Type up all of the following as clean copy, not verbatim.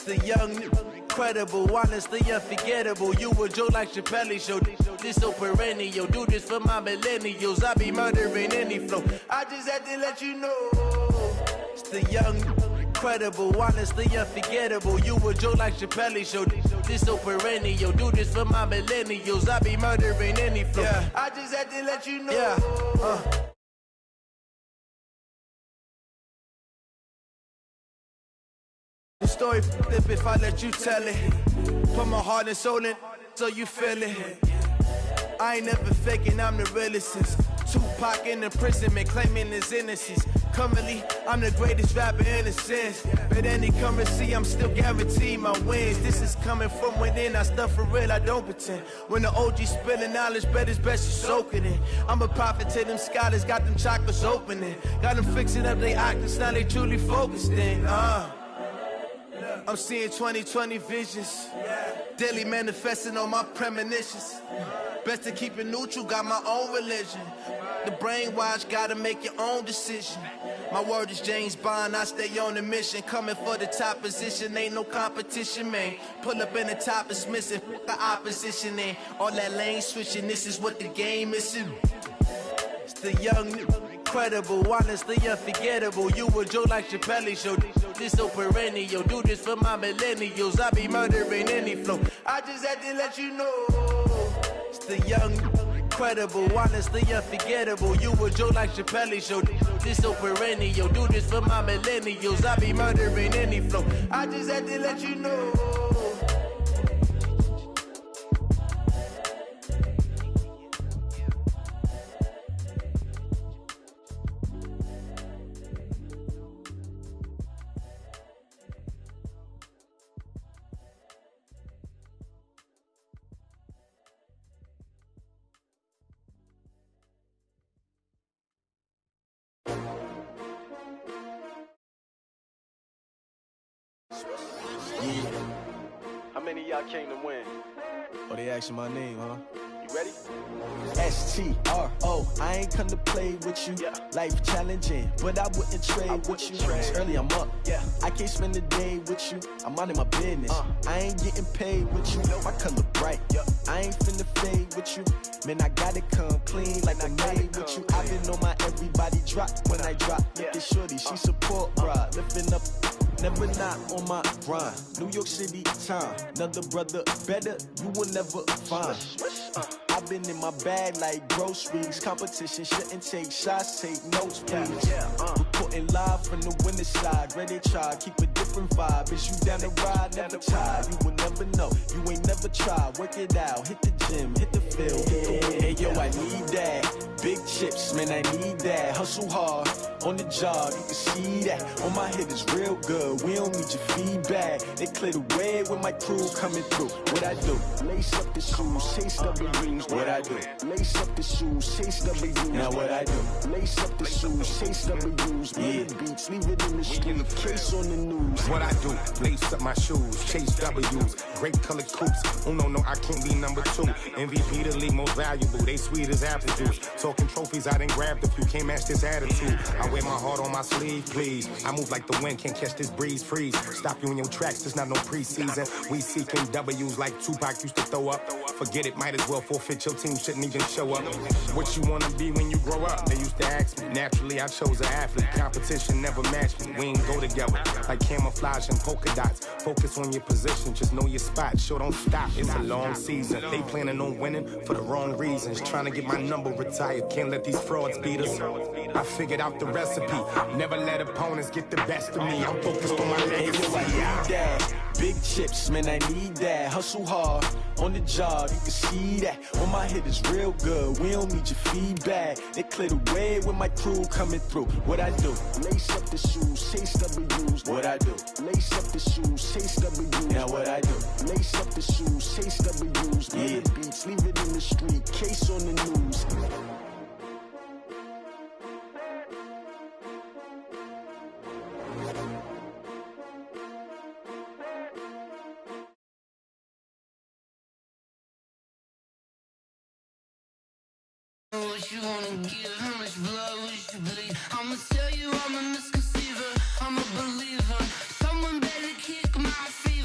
The young, incredible, honestly unforgettable. You a Joe like Chappelle show. This so perennial. Do this for my millennials. I be murdering any flow. I just had to let you know. It's the young, incredible, honestly unforgettable. You a Joe like Chappelle show. This so perennial. Do this for my millennials. I be murdering any flow. Yeah. I just had to let you know. Yeah. The story flip if I let you tell it. Put my heart and soul in so you feel it. I ain't never faking, I'm the realest since Tupac in imprisonment, claiming his innocence. Currently, I'm the greatest rapper in a sense. But any currency, I'm still guaranteed my wins. This is coming from within, I stuff for real, I don't pretend. When the OG spilling knowledge, bet it's best you soak it in. I'm a prophet to them scholars, got them chakras opening. Got them fixing up they octaves, now they truly focused in. I'm seeing 2020 visions, daily manifesting on my premonitions. Best to keep it neutral, got my own religion. The brainwash, gotta make your own decision. My word is James Bond, I stay on the mission. Coming for the top position, ain't no competition, man. Pull up in the top, it's missing, the opposition in. All that lane switching, this is what the game is in. It's the young, incredible, honestly unforgettable. You a Joe like Chappelle show. This so perennial. Do this for my millennials. I be murdering any flow. I just had to let you know. It's the young, incredible, honestly unforgettable. You a Joe like Chappelle show. This so perennial. Do this for my millennials. I be murdering any flow. I just had to let you know. Yeah. How many of y'all came to win? Oh, they asking my name, huh? You ready? STRO, I ain't come to play with you. Yeah. Life challenging, but I wouldn't trade with you. It's early, I'm up. Yeah. I can't spend the day with you. I'm minding my business. I ain't getting paid with you. My color bright. Yeah. I ain't finna fade with you. Man, I gotta come clean like I made with you. I've been on my everybody drop when I drop. Look at shorty, she support ride. Lifting up. Never not on my grind. New York City time. Another brother better, you will never find. I've been in my bag like groceries. Competition shouldn't take shots, take notes, please. Reporting live from the winter side. Ready to try, keep a different vibe. Is you down the ride, never tired. You will never know, you ain't never tried. Work it out, hit the gym, hit the field, hit the win. Hey yo, I need that. Big chips, man, I need that. Hustle hard, on the job, you can see that. On my head is real good, we don't need your feedback. They clear the way with my crew coming through. What I do? Lace up the shoes, chase W's. What I do? Lace up the shoes, chase W's. Now what I do? Lace up the shoes, chase W's. Yeah. Beats, leave it in the street, case on the news. What I do? Lace up my shoes, chase W's. Great colored coops. Oh no, I can't be number 2. MVP the league most valuable. They sweet as apple juice. Talking trophies, I done grabbed a few. Can't match this attitude. I wear my heart on my sleeve, please. I move like the wind, can't catch this breeze. Freeze. Stop you in your tracks, there's not no preseason. We seeking W's like Tupac used to throw up. Forget it, might as well forfeit. Your team shouldn't even show up. What you wanna be when you grow up? They used to ask me. Naturally, I chose an athlete. Competition never matched me. We ain't go together like camouflage and polka dots. Focus on your position, just know your spot. Sure, don't stop. It's a long season. They planning on winning for the wrong reasons. Trying to get my number retired. Can't let these frauds beat us. I figured out the recipe. Never let opponents get the best of me. I'm focused on my legacy. I need that. Big chips, man, I need that. Hustle hard, on the job, you can see that. On my head is real good, we don't need your feedback. They clear the way with my crew coming through. What I do? Lace up the shoes, chase W's. What I do? Lace up the shoes, chase W's. Now what I do? Lace up the shoes, chase W's. Yeah. Beats, leave it in the street, case on the news. What you wanna give, how much blood would you bleed? I'ma tell you I'm a misconceiver, I'm a believer. Someone better kick my fever.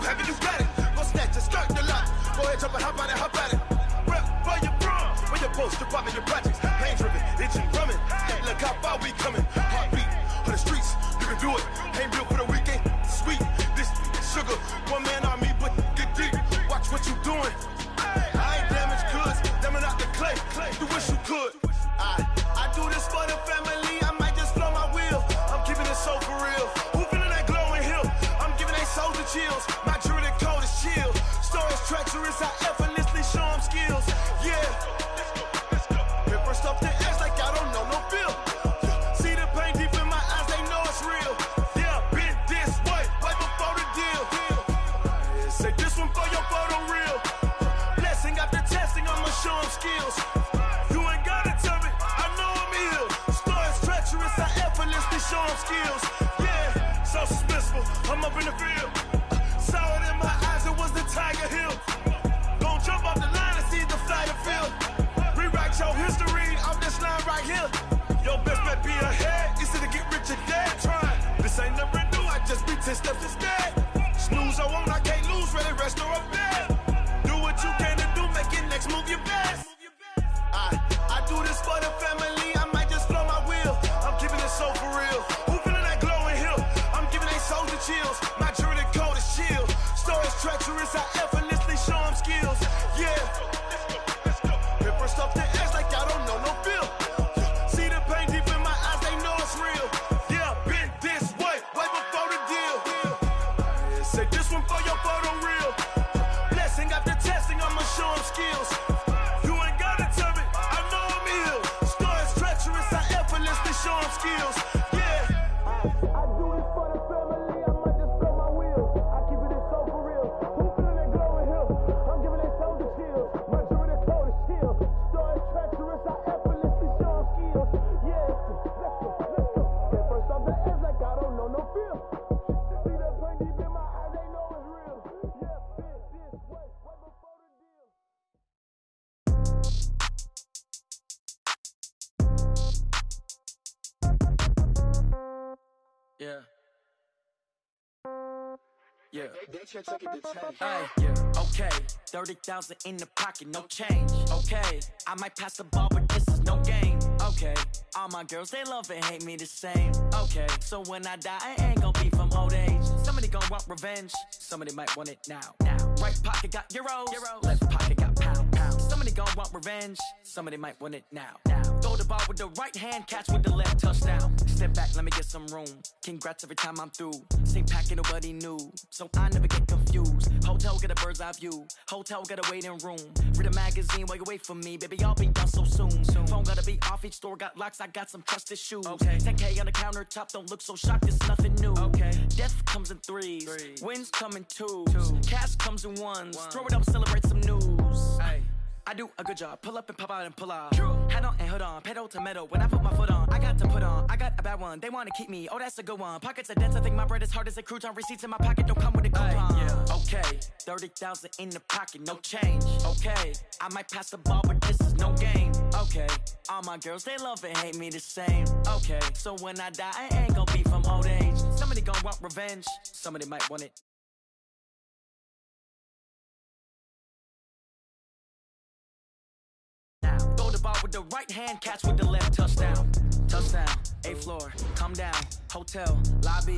tag it, you got it. Go snatch it, skirt the lot. Go ahead, jump and hop on it, hop at it. Rep for your bra, where your post, department, your projects. Pain driven, itching, drumming. Hey, look how far we coming. Heartbeat on the streets, you can do it. Ain't built for the weekend, sweet. This sugar, one man army, but get deep. Watch what you doing. I ain't damaged goods, damn out the clay. You wish you could. I do this for the family. I might just blow my wheel. I'm keeping it so for real. Who feeling that glowing hill? I'm giving they soldier chills. My jewelry cold is chill. Stories treacherous, I effortlessly show them skills. Yeah. Paper stuff the edge like I don't know no feel. See the pain deep in my eyes, they know it's real. Yeah, been this way, right before the deal. Say this one for your photo reel. Blessing after testing, I'ma show them skills. You ain't gotta tell me, I know I'm ill. Stories treacherous, I effortlessly show them skills. Yeah, so suspenseful, I'm up in the field. Saw it in my eyes, it was the Tiger Hill. Gon' jump off the line and see the flight of field. Rewrite your history off this line right here. Your best bet be ahead, easy to get rich or dead. Try, this ain't never new, I just be 10 steps instead. Snooze I won't, I can't lose, ready, rest or up bed. Do what you can to do, make your next move your best. I do this for the family, I might just blow my wheel. I'm keeping it so for real. Who feeling that glowing hill? I'm giving they soldier chills. My jewelry cold is chill. Stories treacherous, I effortlessly show them skills. Yeah. Paper stuff the edge like I don't know no feel. See the pain deep in my eyes, they know it's real. Yeah, been this way, way before the deal. Say this one for your photo reel. Blessing after testing, I'ma show them skills. You ain't gotta tell me, I know I'm ill. Stories treacherous, I effortlessly show them skills. Yeah. I do this for the family, I might just blow my wheel. I keep it so for real. Who feeling that glowing hill? I'm giving they soldier chills. My jewelry cold is chill. Stories treacherous, I effortlessly show them skills. Yeah, let's go. Get first off the edge like I don't know no feel. See that pain deep in my eyes, they know it's real. Yeah, been this way, way before the deal. Yeah. Yeah. Hey, yeah. Okay. 30,000 in the pocket, no change. Okay. I might pass the ball, but this is no game. Okay. All my girls, they love and hate me the same. Okay. So when I die, I ain't gon' be from old age. Somebody gon' want revenge. Somebody might want it now. Right pocket got euros. Left pocket got pounds. Somebody gon' want revenge. Somebody might want it now. Throw the ball with the right hand, catch with the left, touchdown. Step back, let me get some room. Congrats every time I'm through. Same packet, nobody knew, so I never get confused. Hotel get a bird's eye view. Hotel got a waiting room. Read a magazine while you wait for me, baby. I'll be done so soon. Phone gotta be off. Each store got locks. I got some trusted shoes. 10K on the countertop. Don't look so shocked. It's nothing new. Death comes in threes. Wins come in twos. Cash comes in ones. Throw it up, celebrate some news. I do a good job. Pull up and pop out and pull out. Head on and hood on. Pedal to metal. When I put my foot on, I got to put on. I got a bad one. They want to keep me. Oh, that's a good one. Pockets are dense. I think my bread is hard as a crouton. Receipts in my pocket don't come with a coupon. Okay. 30,000 in the pocket. No change. Okay. I might pass the ball, but this is no game. Okay. All my girls, they love and hate me the same. Okay. So when I die, I ain't gon' be from old age. Somebody gon' want revenge. Somebody might want it. Throw the ball with the right hand, catch with the left, touchdown. Touchdown, 8th floor, come down, hotel, lobby.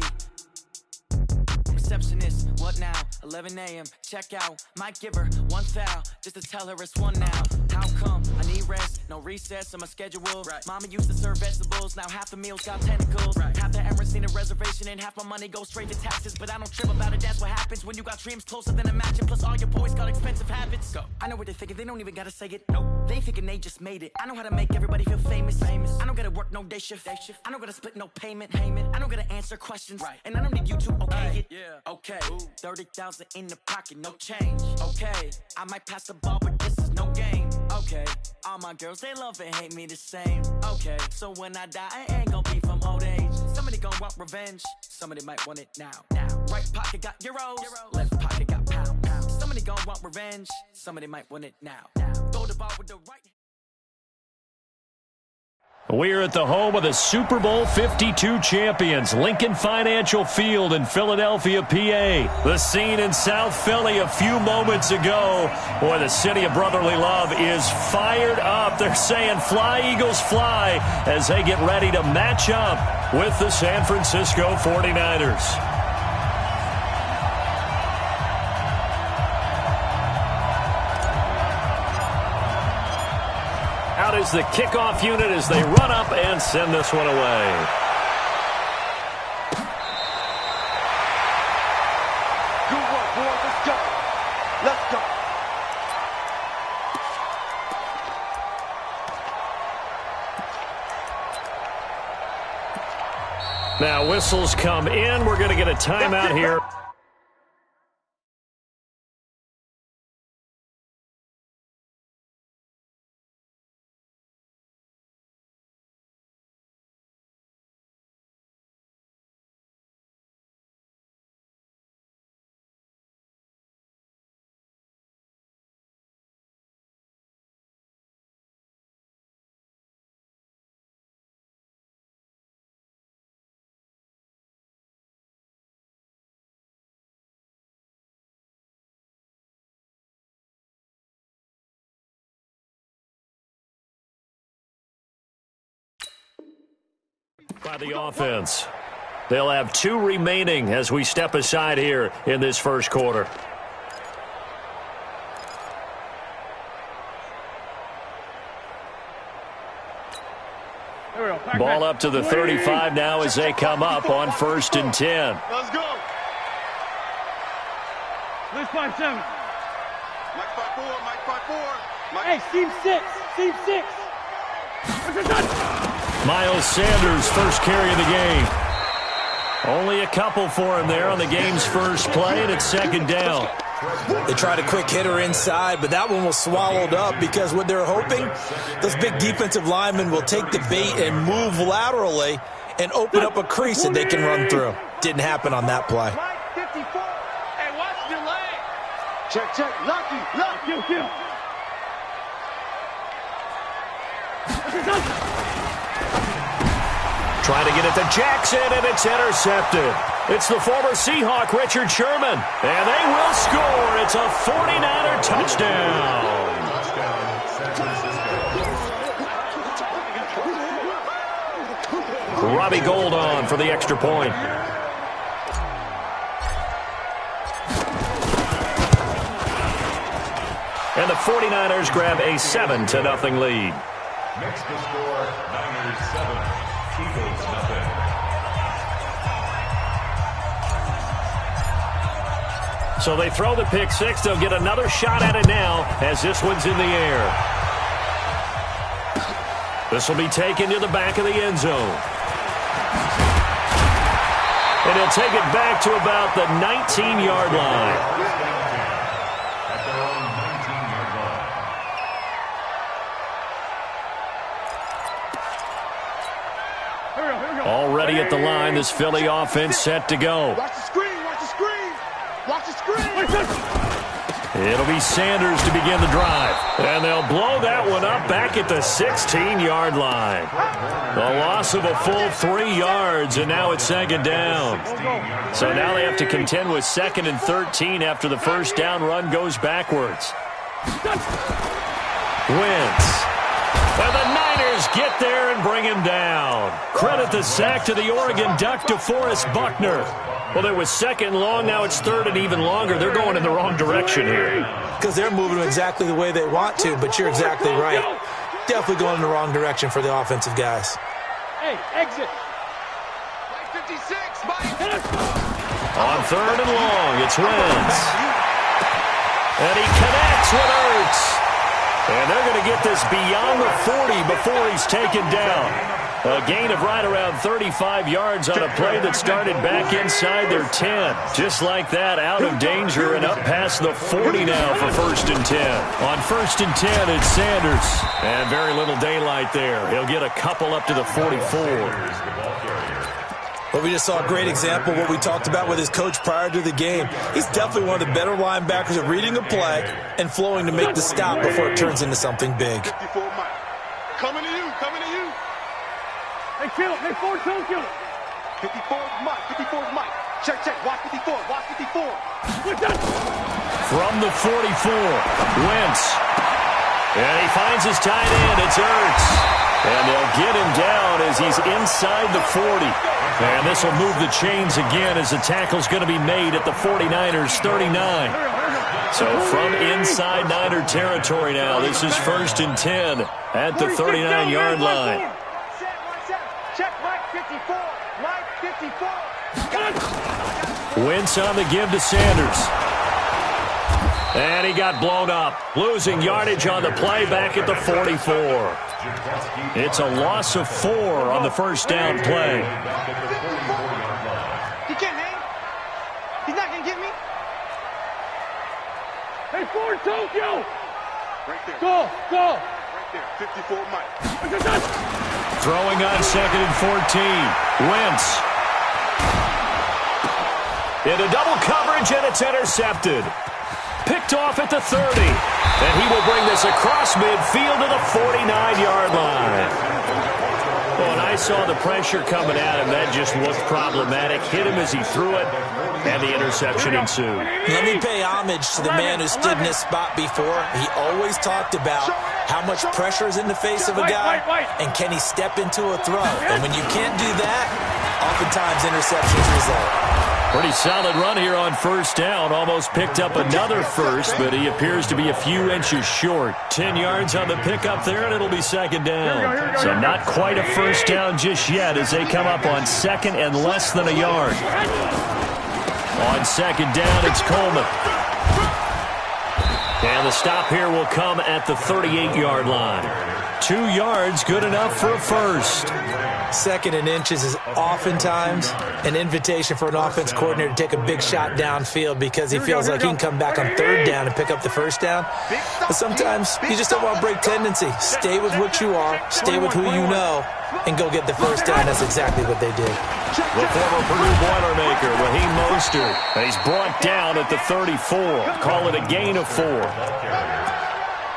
Receptionist, what now? 11 a.m. Check out. Might give her one foul just to tell her it's one now. How come? I need rest, no recess on my schedule. Mama used to serve vegetables, now half the meals got tentacles. Half the Emirates need a reservation and half my money goes straight to taxes. But I don't trip about it, that's what happens when you got dreams closer than a match. Plus all your boys got expensive habits. Go. I know what they're thinking, they don't even gotta say it. Nope. They thinking they just made it. I know how to make everybody feel famous. I don't gotta work no day shift. I don't gotta split no payment. I don't gotta answer questions. And I don't need you to okay it. Okay, 30,000 in the pocket, no change. Okay, I might pass the ball, but this is no game. Okay, all my girls, they love and hate me the same. Okay, so when I die, I ain't gon' be from old age. Somebody gon' want revenge. Somebody might want it now. Right pocket got euros. Left pocket got pounds. Somebody gon' want revenge. Somebody might want it now. Throw the ball with the right. We're at the home of the Super Bowl 52 champions, Lincoln Financial Field in Philadelphia, PA. The scene in South Philly a few moments ago. Boy, the city of brotherly love is fired up. They're saying, "Fly, Eagles, fly," as they get ready to match up with the San Francisco 49ers. Out is the kickoff unit as they run up and send this one away. Good work, boy. Let's go. Let's go. Now whistles come in. We're going to get a timeout here. By the offense. They'll have 2 remaining as we step aside here in this first quarter. Ball up to the 35 now as they come up on 1st and 10. Let's go. Let's 5-7. Mike 5-4, Mike 5-4. Mike. Hey, team 6. Team 6. Miles Sanders, first carry of the game. Only a couple for him there on the game's first play, and it's 2nd down. They tried a quick hitter inside, but that one was swallowed up because what they're hoping, those big defensive linemen will take the bait and move laterally and open up a crease that they can run through. Didn't happen on that play. Mike 54. Hey, watch your leg. Check. Lucky. Trying to get it to Jackson, and it's intercepted. It's the former Seahawk, Richard Sherman, and they will score. It's a 49er touchdown. Robbie Gould on for the extra point. And the 49ers grab a 7-0 lead. Next to score, Niners 7, Eagles nothing. So they throw the pick 6. They'll get another shot at it now as this one's in the air. This will be taken to the back of the end zone. And he'll take it back to about the 19-yard line. Already at the line, this Philly offense set to go. Watch the screen. It'll be Sanders to begin the drive. And they'll blow that one up back at the 16-yard line. The loss of a full 3 yards, and now it's 2nd down. So now they have to contend with 2nd and 13 after the first down run goes backwards. Wentz. And the Niners get there and bring him down. Credit the sack to the Oregon Duck, DeForest Buckner. Well, it was 2nd long, now it's 3rd and even longer. They're going in the wrong direction here. Because they're moving exactly the way they want to, but you're exactly right. Definitely going in the wrong direction for the offensive guys. Hey, exit. Mike 56, Mike. On 3rd and long, it's Wentz. And he connects with Ertz. And they're going to get this beyond the 40 before he's taken down. A gain of right around 35 yards on a play that started back inside their 10. Just like that, out of danger and up past the 40 now for 1st and 10. On 1st and 10, it's Sanders. And very little daylight there. He'll get a couple up to the 44. Well, we just saw a great example of what we talked about with his coach prior to the game. He's definitely one of the better linebackers at reading a play and flowing to make the stop before it turns into something big. 54, Mike. Coming to you. Hey, kill him. Hey, 4-2, kill him. 54's Mike. 54's Mike. Check. Watch 54. Watch 54. From the 44, Wentz. And he finds his tight end. It's Ertz. And they'll get him down as he's inside the 40. And this will move the chains again as the tackle's going to be made at the 49ers' 39. So from inside Niner territory now, this is 1st and 10 at the 39-yard line. Check Mike 54. Mike 54. Wentz on the give to Sanders. And he got blown up. Losing yardage on the play back at the 44. It's a loss of 4 on the first down play. He can't hang. He's not going to get me. Hey, 4-2, kill. Right there. Go. Right there. 54 Mike. Throwing on 2nd and 14. Wentz. Into double coverage, and it's intercepted. Picked off at the 30. And he will bring this across midfield to the 49-yard line. Well, and I saw the pressure coming at him. That just looked problematic. Hit him as he threw it, and the interception ensued. Let me pay homage to the man who stood in this spot before. He always talked about how much pressure is in the face of a guy, and can he step into a throw. And when you can't do that, oftentimes interceptions result. Pretty solid run here on first down. Almost picked up another first, but he appears to be a few inches short. 10 yards on the pickup there, and it'll be 2nd down. So not quite a first down just yet as they come up on 2nd and less than a yard. On 2nd down, it's Coleman. And the stop here will come at the 38-yard line. 2 yards, good enough for a first. 2nd and inches is oftentimes an invitation for an offense coordinator to take a big shot downfield because he feels like he can come back on 3rd down and pick up the first down. But sometimes you just don't want to break tendency. Stay with what you are, stay with who you know, and go get the first down. That's exactly what they did. The former Purdue Boilermaker, Raheem Mostert. He's brought down at the 34. Call it a gain of 4.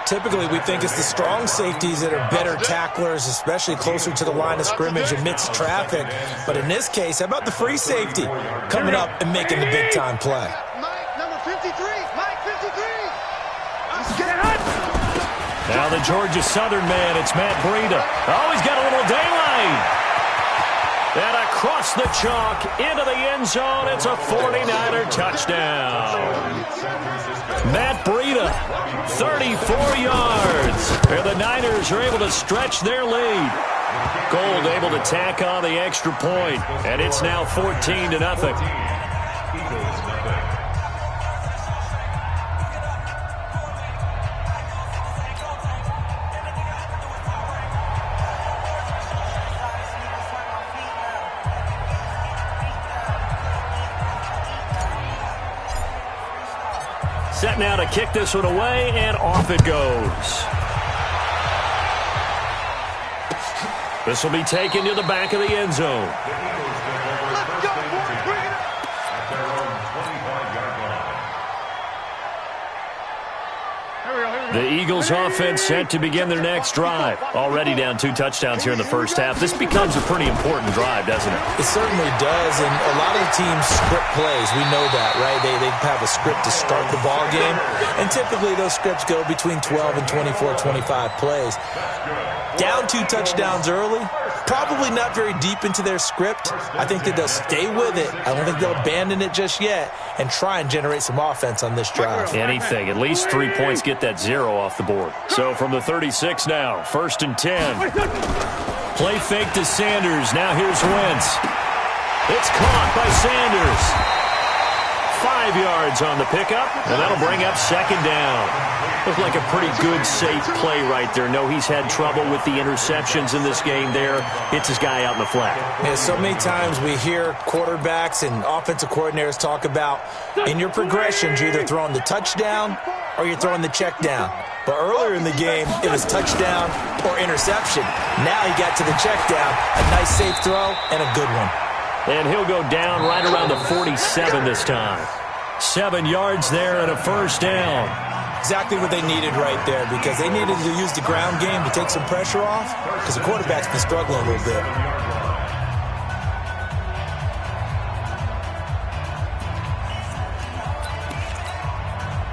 Typically, we think it's the strong safeties that are better tacklers, especially closer to the line of scrimmage amidst traffic. But in this case, how about the free safety coming up and making the big-time play? Mike, number 53. Mike 53. Now the Georgia Southern man, it's Matt Breida. Oh, he's got a little daylight. And across the chalk into the end zone, it's a 49er touchdown. Matt Breida, 34 yards. And the Niners are able to stretch their lead. Gold able to tack on the extra point, and it's now 14-0. Set now to kick this one away, and off it goes. This will be taken to the back of the end zone. Let's go, boys. Bring it up. The Eagles offense set to begin their next drive. Already down 2 touchdowns here in the first half. This becomes a pretty important drive, doesn't it? It certainly does, and a lot of the teams script plays. We know that, right? They have a script to start the ball game, and typically those scripts go between 12 and 24, 25 plays. Down 2 touchdowns early, probably not very deep into their script. I think that they'll stay with it. I don't think they'll abandon it just yet and try and generate some offense on this drive. Anything. At least 3 points, get that 0 off the board. So from the 36 now, 1st and 10. Play fake to Sanders. Now here's Wentz. It's caught by Sanders. 5 yards on the pickup, and that'll bring up 2nd down. Looked like a pretty good, safe play right there. No, he's had trouble with the interceptions in this game there. Hits his guy out in the flat. Yeah, so many times we hear quarterbacks and offensive coordinators talk about in your progressions, you're either throwing the touchdown or you're throwing the check down. But earlier in the game, it was touchdown or interception. Now he got to the check down. A nice, safe throw and a good one. And he'll go down right around the 47 this time. 7 yards there and a first down. Exactly what they needed right there, because they needed to use the ground game to take some pressure off, because the quarterback's been struggling a little bit.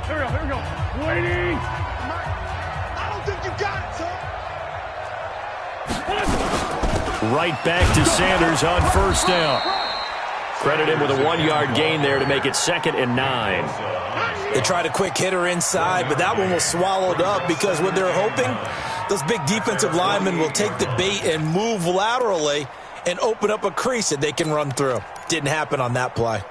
Here we go. Waiting. I don't think you got it, son. Right back to Sanders on first down. Credit him with a 1-yard gain there to make it 2nd and 9. They tried a quick hitter inside, but that one was swallowed up because what they're hoping, those big defensive linemen will take the bait and move laterally and open up a crease that they can run through. Didn't happen on that play.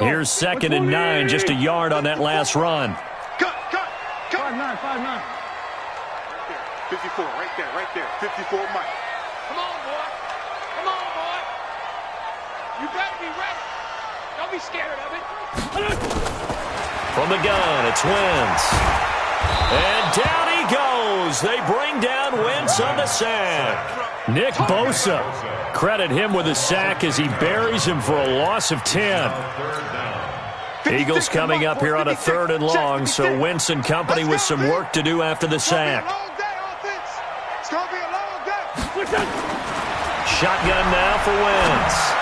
Here's 2nd and 9, just a yard on that last run. Cut. 5-9. 54, right there. 54, Mike. Come on, boy. You better be ready. Don't be scared of it. From the gun, it's Wentz. And down he goes. They bring down Wentz on the sack. Nick Bosa. Credit him with a sack as he buries him for a loss of 10. Eagles coming up here on a 3rd and long, so Wentz and company with some work to do after the sack. It's going to be a long day. Shotgun now for Wentz.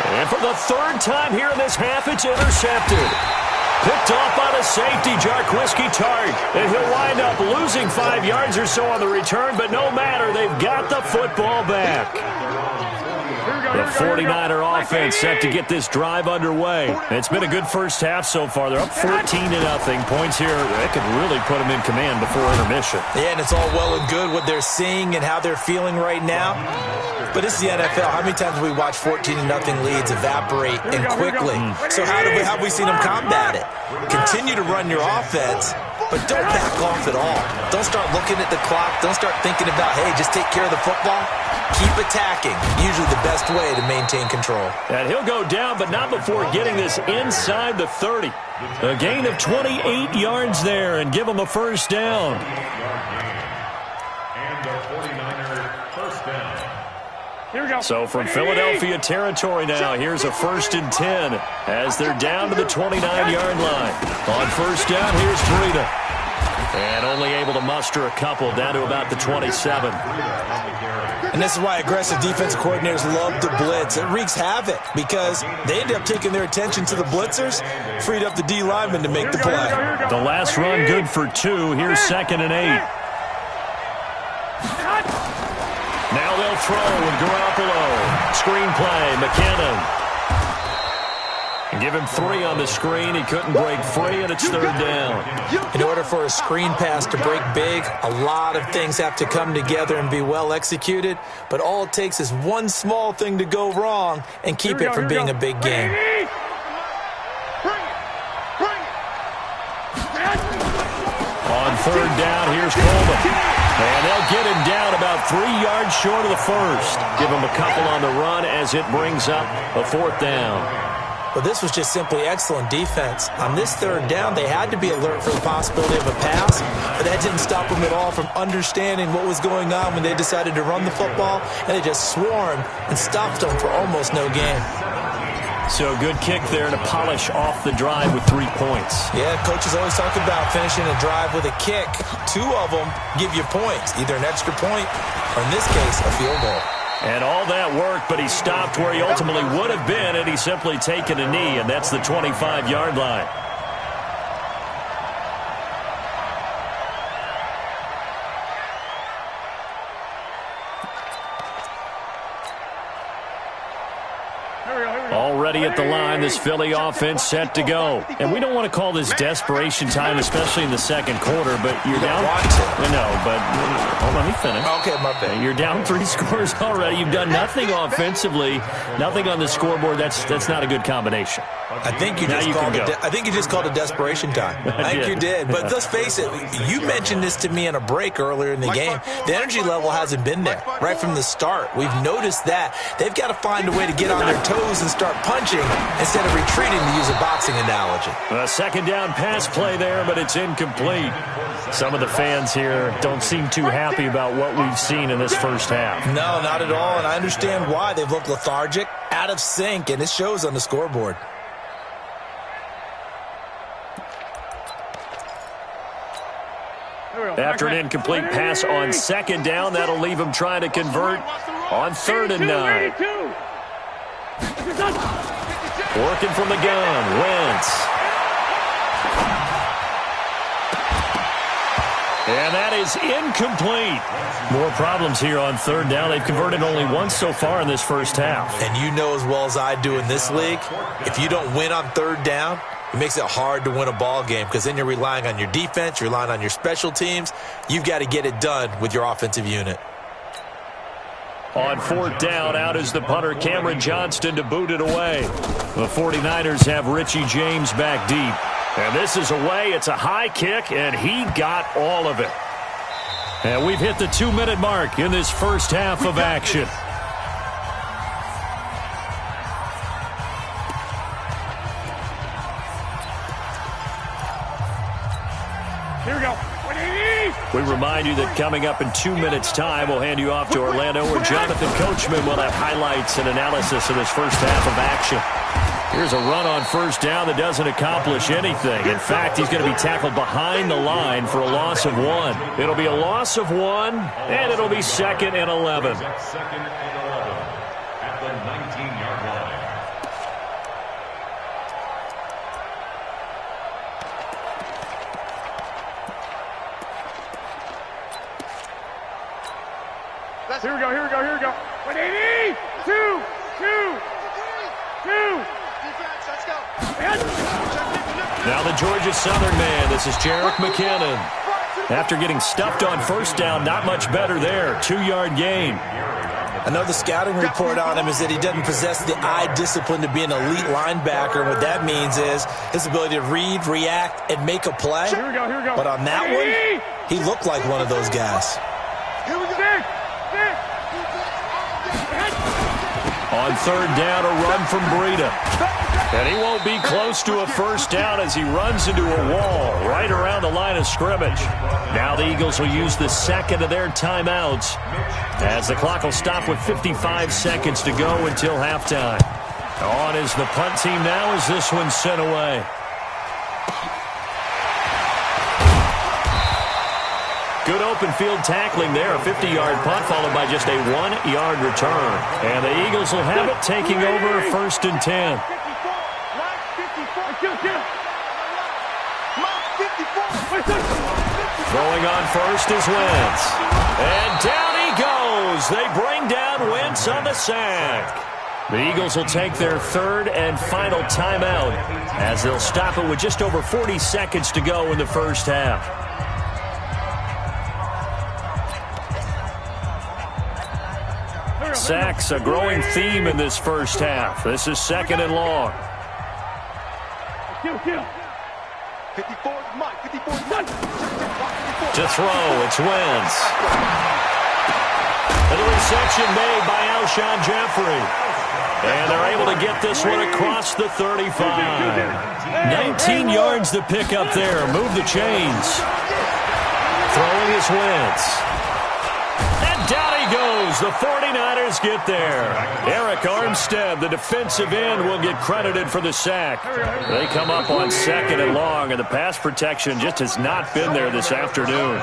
And for the 3rd time here in this half, it's intercepted. Picked off by the safety, Jarquiski Tart. And he'll wind up losing 5 yards or so on the return, but no matter, they've got the football back. The 49er offense set to get this drive underway. It's been a good first half so far. They're up 14-0. Points here, that could really put them in command before intermission. Yeah, and it's all well and good what they're seeing and how they're feeling right now. But this is the NFL. How many times have we watched 14-0 leads evaporate and quickly? So how have we seen them combat it? Continue to run your offense, but don't back off at all. Don't start looking at the clock. Don't start thinking about, hey, just take care of the football. Keep attacking. Usually the best way to maintain control. And he'll go down, but not before getting this inside the 30. A gain of 28 yards there and give him a first down. And the 49ers first down. So from Philadelphia territory now, here's a 1st and 10 as they're down to the 29-yard line. On first down, here's Breida. And only able to muster a couple down to about the 27. And this is why aggressive defensive coordinators love to blitz. It wreaks havoc because they end up taking their attention to the blitzers, freed up the D lineman to make the play. The last run good for 2. Here's 2nd and 8. Now they'll throw with Garoppolo. Screen play, McKinnon. Give him 3 on the screen. He couldn't break free, and it's 3rd down. In order for a screen pass to break big, a lot of things have to come together and be well executed. But all it takes is one small thing to go wrong and keep it from being a big game. On 3rd down, here's Coleman. And they'll get him down about 3 yards short of the first. Give him a couple on the run as it brings up a 4th down. Well, this was just simply excellent defense. On this 3rd down, they had to be alert for the possibility of a pass, but that didn't stop them at all from understanding what was going on when they decided to run the football, and they just swarmed and stopped them for almost no gain. So a good kick there to polish off the drive with 3 points. Yeah, coaches always talk about finishing a drive with a kick. 2 of them give you points, either an extra point or, in this case, a field goal. And all that worked, but he stopped where he ultimately would have been, and he's simply taken a knee, and that's the 25-yard line. Already at the line, this Philly offense set to go. And we don't want to call this desperation time, especially in the second quarter, but you're down. No, but let me finish. Okay, my bad. You're down 3 scores already. You've done nothing offensively, nothing on the scoreboard. That's not a good combination. I think you just called it desperation time. I think you did. But let's face it, you mentioned this to me in a break earlier in the game. The energy level hasn't been there right from the start. We've noticed that. They've got to find a way to get on their toes and start punching instead of retreating, to use a boxing analogy. A 2nd down pass play there, but it's incomplete. Some of the fans here don't seem too happy about what we've seen in this first half. No, not at all, and I understand why. They've looked lethargic, out of sync, and it shows on the scoreboard. After an incomplete pass on second down, that'll leave him trying to convert on 3rd and 9. Working from the gun, Wentz. And that is incomplete. More problems here on 3rd down. They've converted only once so far in this first half. And you know as well as I do in this league, if you don't win on 3rd down, it makes it hard to win a ball game because then you're relying on your defense, you're relying on your special teams. You've got to get it done with your offensive unit. On 4th down, out is the punter, Cameron Johnston, to boot it away. The 49ers have Richie James back deep. And this is away. It's a high kick, and he got all of it. And we've hit the 2-minute mark in this first half of action. Here we go. We remind you that coming up in 2 minutes' time, we'll hand you off to Orlando, where Jonathan Coachman will have highlights and analysis of this first half of action. Here's a run on 1st down that doesn't accomplish anything. In fact, he's going to be tackled behind the line for a loss of 1. It'll be a loss of 1, and it'll be 2nd and 11. Second and 11 at the 19-yard line. Here we go, here we go, here we go. 180! 2! Now the Georgia Southern man. This is Jerick McKinnon. After getting stuffed on 1st down, not much better there. 2-yard gain. I know the scouting report on him is that he doesn't possess the eye discipline to be an elite linebacker. And what that means is his ability to read, react, and make a play. Here we go, here we go. But on that one, he looked like one of those guys. Here we go. On 3rd down, a run from Breida. And he won't be close to a 1st down as he runs into a wall right around the line of scrimmage. Now the Eagles will use the 2nd of their timeouts as the clock will stop with 55 seconds to go until halftime. On is the punt team now as this one's sent away. Good open field tackling there. A 50-yard punt followed by just a 1-yard return. And the Eagles will have it taking over 1st and 10. Throwing on 1st is Wentz. And down he goes. They bring down Wentz on the sack. The Eagles will take their 3rd and final timeout as they'll stop it with just over 40 seconds to go in the first half. Sacks, a growing theme in this first half. This is 2nd and long. To throw, it's Wentz. And the reception made by Alshon Jeffrey. And they're able to get this one across the 35. 19 yards to pick up there. Move the chains. Throwing is Wentz. And down he goes. The 49ers get there. Eric Armstead, the defensive end, will get credited for the sack. They come up on 2nd and long, and the pass protection just has not been there this afternoon.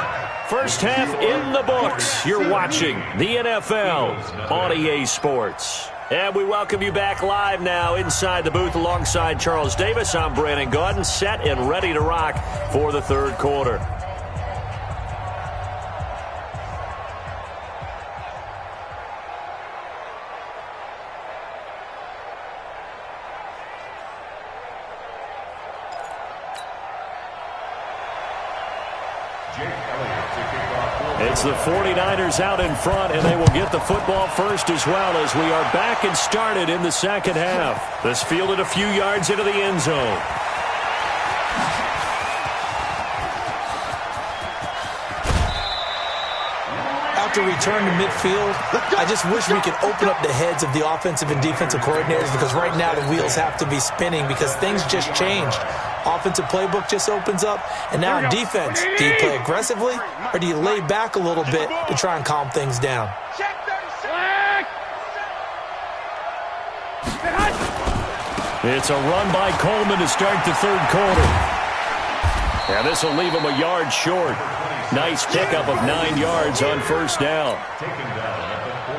First half in the books. You're watching the NFL on EA Sports. And we welcome you back live now inside the booth alongside Charles Davis. I'm Brandon Gaudin, set and ready to rock for the 3rd quarter. It's the 49ers out in front, and they will get the football first as well as we are back and started in the 2nd half. This fielded a few yards into the end zone. After return to midfield, I just wish we could open up the heads of the offensive and defensive coordinators, because right now the wheels have to be spinning because things just changed. Offensive playbook just opens up, and now in defense, do you play aggressively or do you lay back a little bit to try and calm things down? It's a run by Coleman to start the 3rd quarter. And this will leave him a yard short. Nice pickup of 9 yards on first down.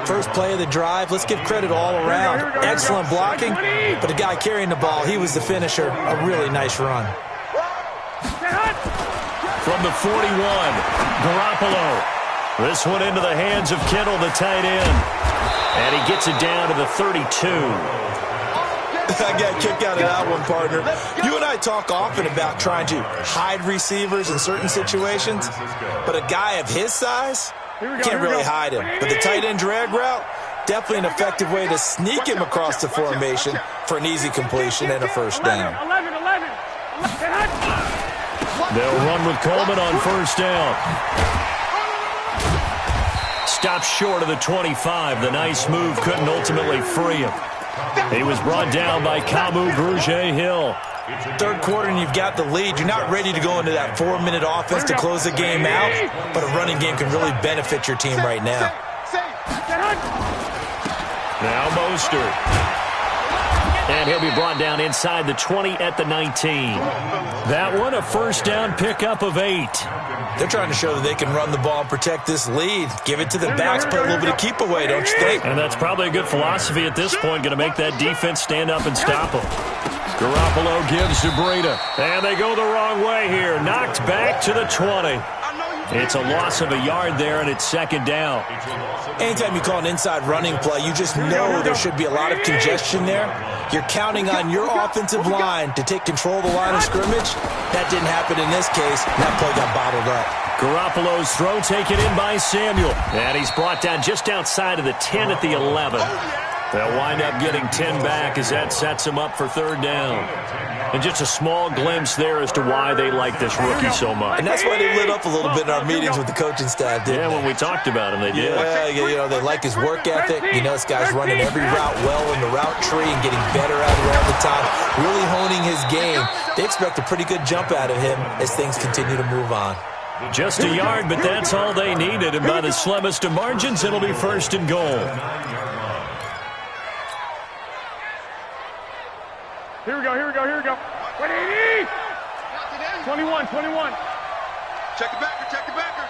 First play of the drive, let's give credit all around. Excellent blocking, but the guy carrying the ball, he was the finisher. A really nice run. From the 41, Garoppolo. This one into the hands of Kittle, the tight end. And he gets it down to the 32. I got a kick out of that one, partner. You and I talk often about trying to hide receivers in certain situations, but a guy of his size can't really hide him. But the tight end drag route, definitely an effective way to sneak him across the formation for an easy completion and a first down. They'll run with Coleman on first down. Stopped short of the 25. The nice move couldn't ultimately free him. He was brought down by Kamu Grugier-Hill. Third quarter and you've got the lead. You're not ready to go into that 4-minute offense to close the game out, but a running game can really benefit your team right now. Now Mostert. And he'll be brought down inside the 20 at the 19. That one, a first down pickup of 8. They're trying to show that they can run the ball and protect this lead. Give it to the backs, play a little bit of keep away, don't you think? And that's probably a good philosophy at this point, going to make that defense stand up and stop them. Garoppolo gives to Breida. And they go the wrong way here. Knocked back to the 20. It's a loss of a yard there, and it's second down. Anytime you call an inside running play, you just know there should be a lot of congestion there. You're counting on your offensive line to take control of the line of scrimmage. That didn't happen in this case. That play got bottled up. Garoppolo's throw taken in by Samuel. And he's brought down just outside of the 10 at the 11. They'll wind up getting 10 back as that sets them up for third down. And just a small glimpse there as to why they like this rookie so much. And that's why they lit up a little bit in our meetings with the coaching staff, didn't they? When we talked about him, they did. Yeah, you know, they like his work ethic. You know, this guy's running every route well in the route tree and getting better at it all the time, really honing his game. They expect a pretty good jump out of him as things continue to move on. Just a yard, but that's all they needed. And by the slimmest of margins, it'll be first and goal. Here we go, here we go, here we go. 180! 21. Check the backer, check the backer.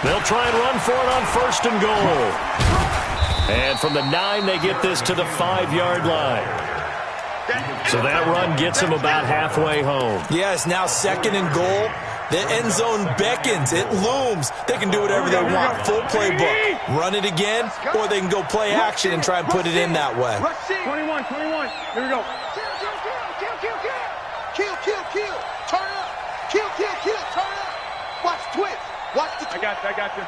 They'll try and run for it on first and goal. And from the 9, they get this to the 5-yard line. So that run gets them about halfway home. Yeah, it's now second and goal. The end zone beckons. It looms. They can do whatever they want. Full playbook. Run it again, or they can go play action and try and put it in that way. 21. Here we go. Kill. Turn up. Kill. Turn up. Watch twist. Watch the twist. I got you.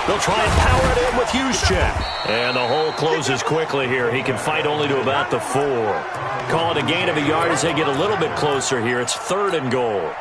They'll try and power it in with Juszczyk. And the hole closes quickly here. He can fight only to about the 4. Call it a gain of a yard as they get a little bit closer here. It's third and goal.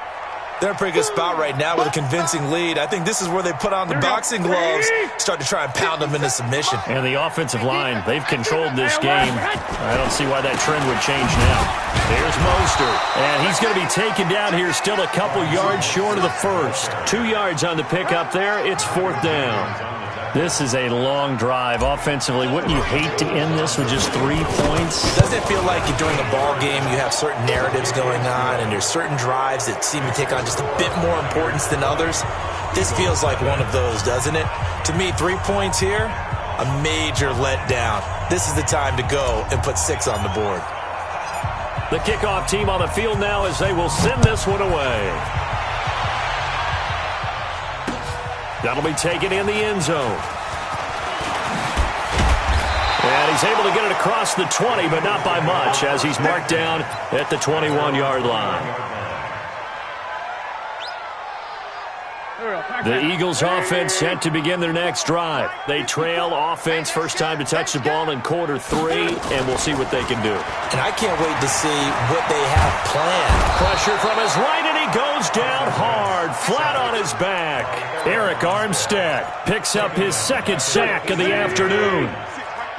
They're in a pretty good spot right now with a convincing lead. I think this is where they put on the boxing gloves, start to try and pound them into submission. And the offensive line, they've controlled this game. I don't see why that trend would change now. There's Mostert, and he's going to be taken down here still a couple yards short of the first. 2 yards on the pickup there. It's fourth down. This is a long drive offensively. Wouldn't you hate to end this with just 3 points? Doesn't it feel like during a ball game you have certain narratives going on and there's certain drives that seem to take on just a bit more importance than others? This feels like one of those, doesn't it? To me, 3 points here, a major letdown. This is the time to go and put 6 on the board. The kickoff team on the field now as they will send this one away. That'll be taken in the end zone. And he's able to get it across the 20, but not by much, as he's marked down at the 21-yard line. The Eagles offense set to begin their next drive. They trail offense, first time to touch the ball in quarter 3, and we'll see what they can do. And I can't wait to see what they have planned. Pressure from his right, and he goes down hard, flat on his back. Eric Armstead picks up his second sack of the afternoon.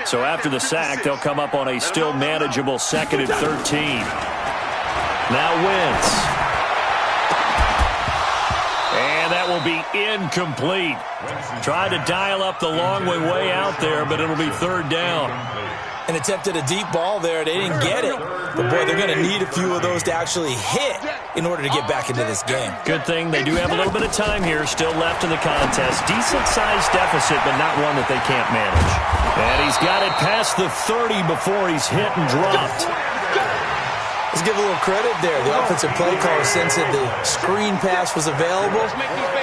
So after the sack, they'll come up on a still manageable 2nd and 13. Now Wentz. And that that will be incomplete. Tried to dial up the long way out there, but it'll be third down. And attempted a deep ball there. They didn't get it. But, boy, they're going to need a few of those to actually hit in order to get back into this game. Good thing they do have a little bit of time here still left in the contest. Decent-sized deficit, but not one that they can't manage. And he's got it past the 30 before he's hit and dropped. Let's give a little credit there. The offensive play caller sensed that the screen pass was available.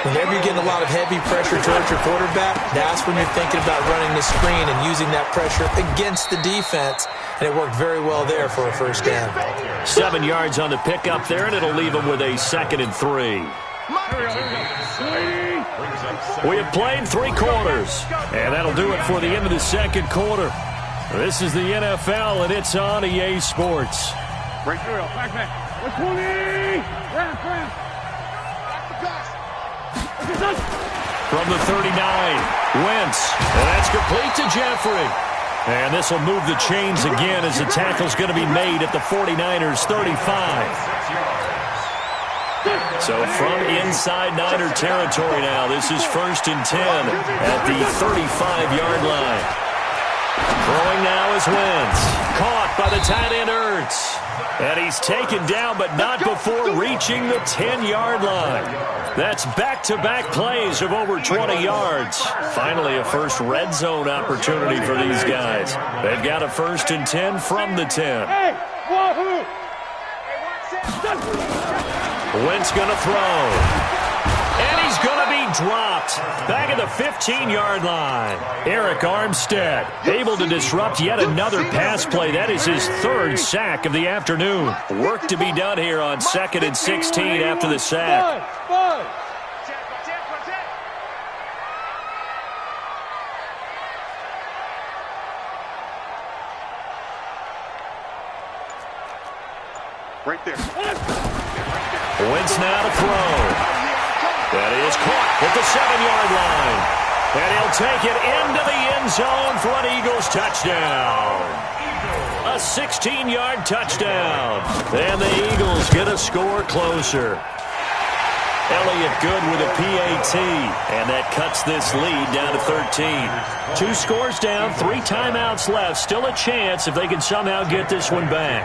Whenever you're getting a lot of heavy pressure towards your quarterback, that's when you're thinking about running the screen and using that pressure against the defense. And it worked very well there for a first down. 7 yards on the pickup there, and it'll leave them with a 2nd and 3. We have played 3 quarters, and that'll do it for the end of the second quarter. This is the NFL, and it's on EA Sports. Back. 20. Ramp. From the 39, Wentz, and that's complete to Jeffrey. And this will move the chains again as the tackle's going to be made at the 49ers' 35. So from inside Niner territory now, this is 1st and 10 at the 35-yard line. Throwing now is Wentz. Caught by the tight end Ertz. And he's taken down, but not before reaching the 10-yard line. That's back-to-back plays of over 20 yards. Finally, a first red zone opportunity for these guys. They've got a 1st and 10 from the 10. Wentz going to throw. And he's going to be dropped back at the 15-yard line. Eric Armstead able to disrupt yet another pass play. That is his 3rd sack of the afternoon. Work to be done here on 2nd and 16 after the sack. Right there. Wentz now to throw. That is caught at the 7-yard line. And he'll take it into the end zone for an Eagles touchdown. A 16-yard touchdown. And the Eagles get a score closer. Elliott good with a PAT. And that cuts this lead down to 13. 2 scores down, 3 timeouts left. Still a chance if they can somehow get this one back.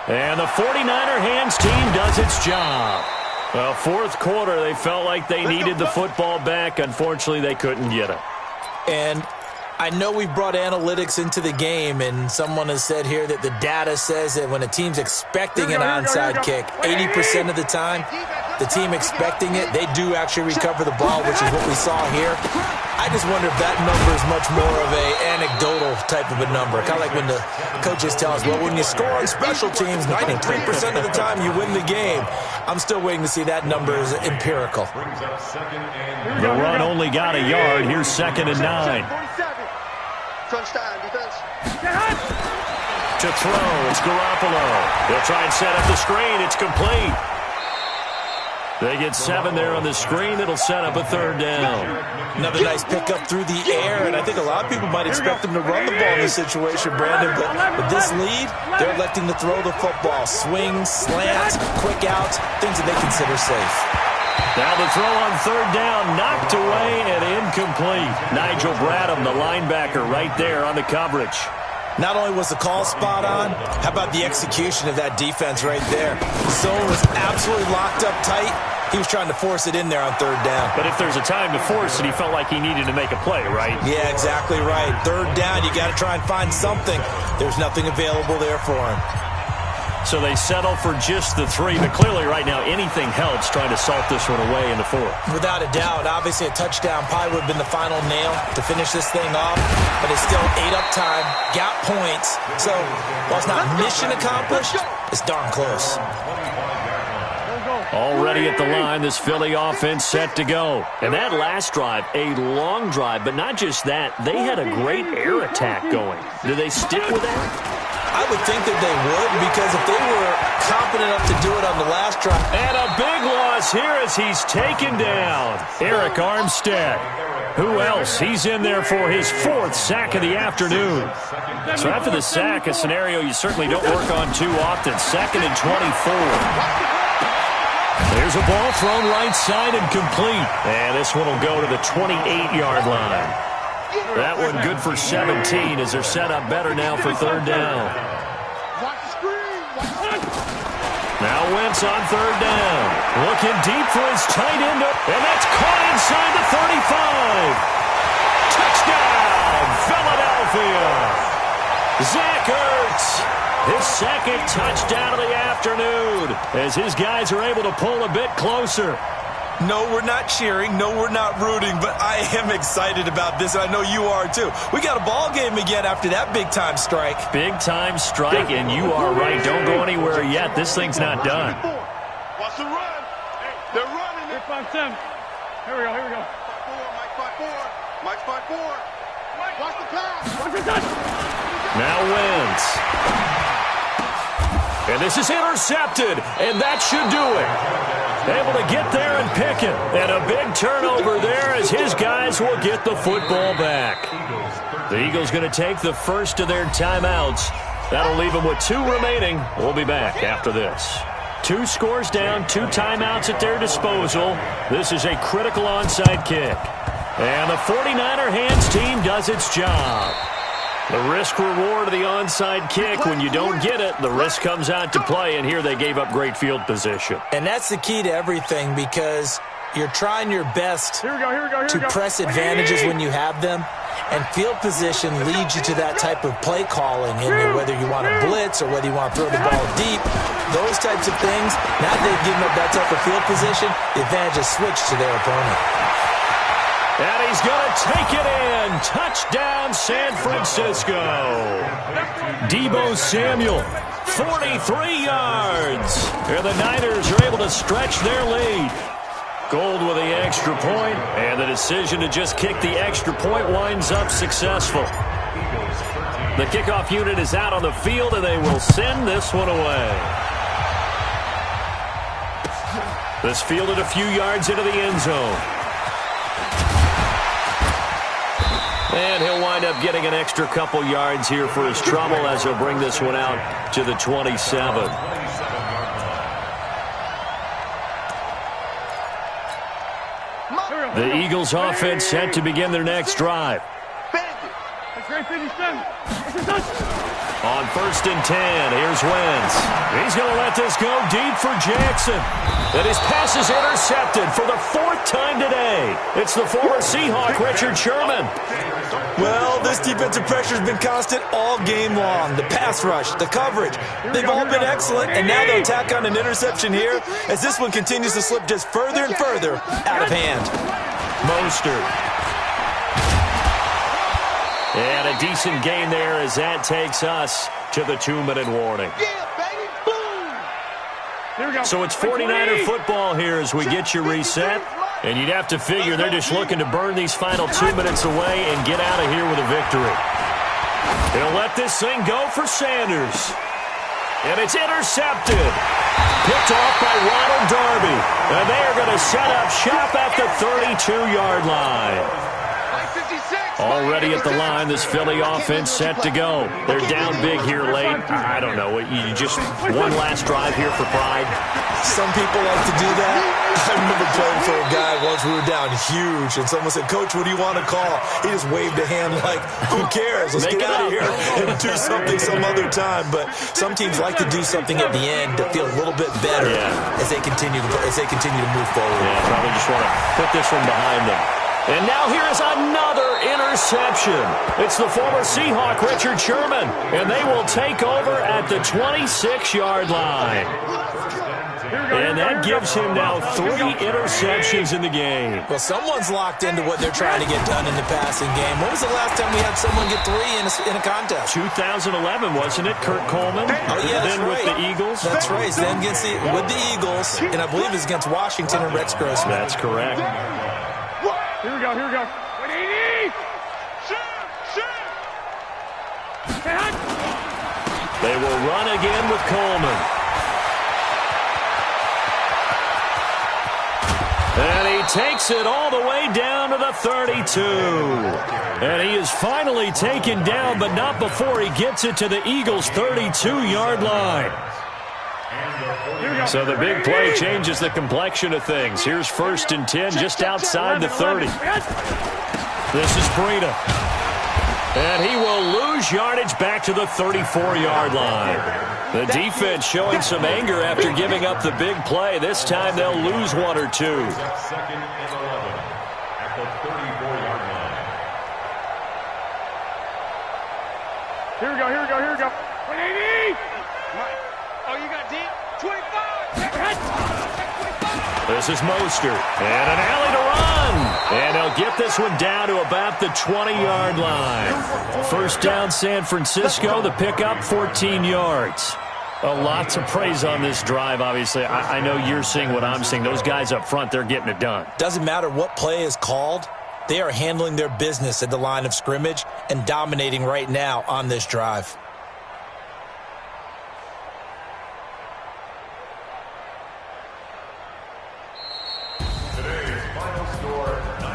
And the 49er hands team does its job. Well, 4th quarter, they felt like they needed the football back. Unfortunately, they couldn't get it. And I know we've brought analytics into the game, and someone has said here that the data says that when a team's expecting an onside kick, 80% of the time, the team expecting it, they do actually recover the ball, which is what we saw here. I just wonder if that number is much more of an anecdotal type of a number. Kind of like when the coaches tell us, well, when you score on special teams, 93% of the time you win the game. I'm still waiting to see that number is empirical. The run only got a yard. Here's 2nd and 9. Front stand, defense. To throw, it's Garoppolo. They'll try and set up the screen. It's complete. They get 7 there on the screen. It'll set up a 3rd down. Another nice pickup through the air, and I think a lot of people might expect them to run the ball in this situation, Brandon, but with this lead, they're electing to throw the football. Swings, slants, quick outs, things that they consider safe. Now the throw on 3rd down, knocked away and incomplete. Nigel Bradham, the linebacker, right there on the coverage. Not only was the call spot on, how about the execution of that defense right there? The zone was absolutely locked up tight. He was trying to force it in there on 3rd down. But if there's a time to force it, he felt like he needed to make a play, right? Yeah, exactly right. 3rd down, you got to try and find something. There's nothing available there for him. So they settle for just the 3, but clearly right now anything helps trying to salt this one away in the 4th. Without a doubt, obviously a touchdown probably would have been the final nail to finish this thing off, but it's still 8 up time, got points, so while it's not mission accomplished, it's darn close. Already at the line, this Philly offense set to go. And that last drive, a long drive, but not just that. They had a great air attack going. Do they stick with that? I would think that they would, because if they were confident enough to do it on the last drive. And a big loss here as he's taken down. Eric Armstead. Who else? He's in there for his 4th sack of the afternoon. So after the sack, a scenario you certainly don't work on too often. 2nd and 24. There's a ball thrown right side and complete. And this one will go to the 28-yard line. That one good for 17 as they're set up better now for 3rd down. Now Wentz on 3rd down. Looking deep for his tight end. And that's caught inside the 35. Touchdown, Philadelphia. Zach Ertz. His 2nd touchdown of the afternoon as his guys are able to pull a bit closer. No, we're not cheering. No, we're not rooting, but I am excited about this, and I know you are too. We got a ball game again after that big-time strike. Big-time strike, and you are right. Don't go anywhere yet. This thing's not done. Watch the run. They're running it. 5-7. Here we go. Mike 5-4. Mike 5-4. Watch the pass. Watch the touch. Now Wentz. And this is intercepted, and that should do it. Able to get there and pick it. And a big turnover there as his guys will get the football back. The Eagles going to take the first of their timeouts. That'll leave them with 2 remaining. We'll be back after this. 2 scores down, 2 timeouts at their disposal. This is a critical onside kick. And the 49er hands team does its job. The risk-reward of the onside kick, when you don't get it, the risk comes out to play, and here they gave up great field position. And that's the key to everything, because you're trying your best to press advantages when you have them, and field position leads you to that type of play calling, and whether you want to blitz or whether you want to throw the ball deep, those types of things. Now that they've given up that type of field position, the advantage is switched to their opponent. And he's going to take it in. Touchdown, San Francisco. Deebo Samuel, 43 yards. And the Niners are able to stretch their lead. Gold with the extra point, and the decision to just kick the extra point winds up successful. The kickoff unit is out on the field, and they will send this one away. This fielded a few yards into the end zone. And he'll wind up getting an extra couple yards here for his trouble as he'll bring this one out to the 27. The Eagles offense set to begin their next drive. On 1st and 10, here's Wentz. He's going to let this go deep for Jackson. And his pass is intercepted for the 4th time today. It's the former Seahawk, Richard Sherman. Well, this defensive pressure has been constant all game long. The pass rush, the coverage, they've all been excellent, and now they'll tack on an interception here as this one continues to slip just further and further out of hand. Mostert. And a decent gain there as that takes us to the 2-minute warning. So it's 49er football here as we get you reset. And you'd have to figure they're just looking to burn these final 2 minutes away and get out of here with a victory. They'll let this thing go for Sanders. And it's intercepted. Picked off by Ronald Darby. And they are going to set up shop at the 32-yard line. Already at the line, this Philly offense set to go. They're down big here late. I don't know. You just one last drive here for pride. Some people like to do that. I remember playing for a guy once we were down huge, and someone said, "Coach, what do you want to call?" He just waved a hand like, "Who cares? Let's get out of here and do something some other time." But some teams like to do something at the end to feel a little bit better as they continue to move forward. Yeah, probably just want to put this one behind them. And now here's another interception. It's the former Seahawk, Richard Sherman, and they will take over at the 26-yard line. And that gives him now 3 interceptions in the game. Well, someone's locked into what they're trying to get done in the passing game. When was the last time we had someone get 3 in a contest? 2011, wasn't it, Kurt Coleman? Oh, yeah, that's then right. with the Eagles. That's right. Then with the Eagles, and I believe it's against Washington and Rex Grossman. That's correct. Here we go. They will run again with Coleman. And he takes it all the way down to the 32. And he is finally taken down, but not before he gets it to the Eagles' 32-yard line. So the big play changes the complexion of things. Here's 1st and 10 just outside the 30. This is Breida. And he will lose yardage back to the 34-yard line. The defense showing some anger after giving up the big play. This time they'll lose 1 or 2. 2nd and 11 at the 34-yard line. Here we go. 180. Oh, you got deep. 25. This is Mostert. And an alley to run. And they'll get this one down to about the 20-yard line. 1st down, San Francisco. The pickup, 14 yards. A lot to praise on this drive, obviously. I know you're seeing what I'm seeing. Those guys up front, they're getting it done. Doesn't matter what play is called. They are handling their business at the line of scrimmage and dominating right now on this drive.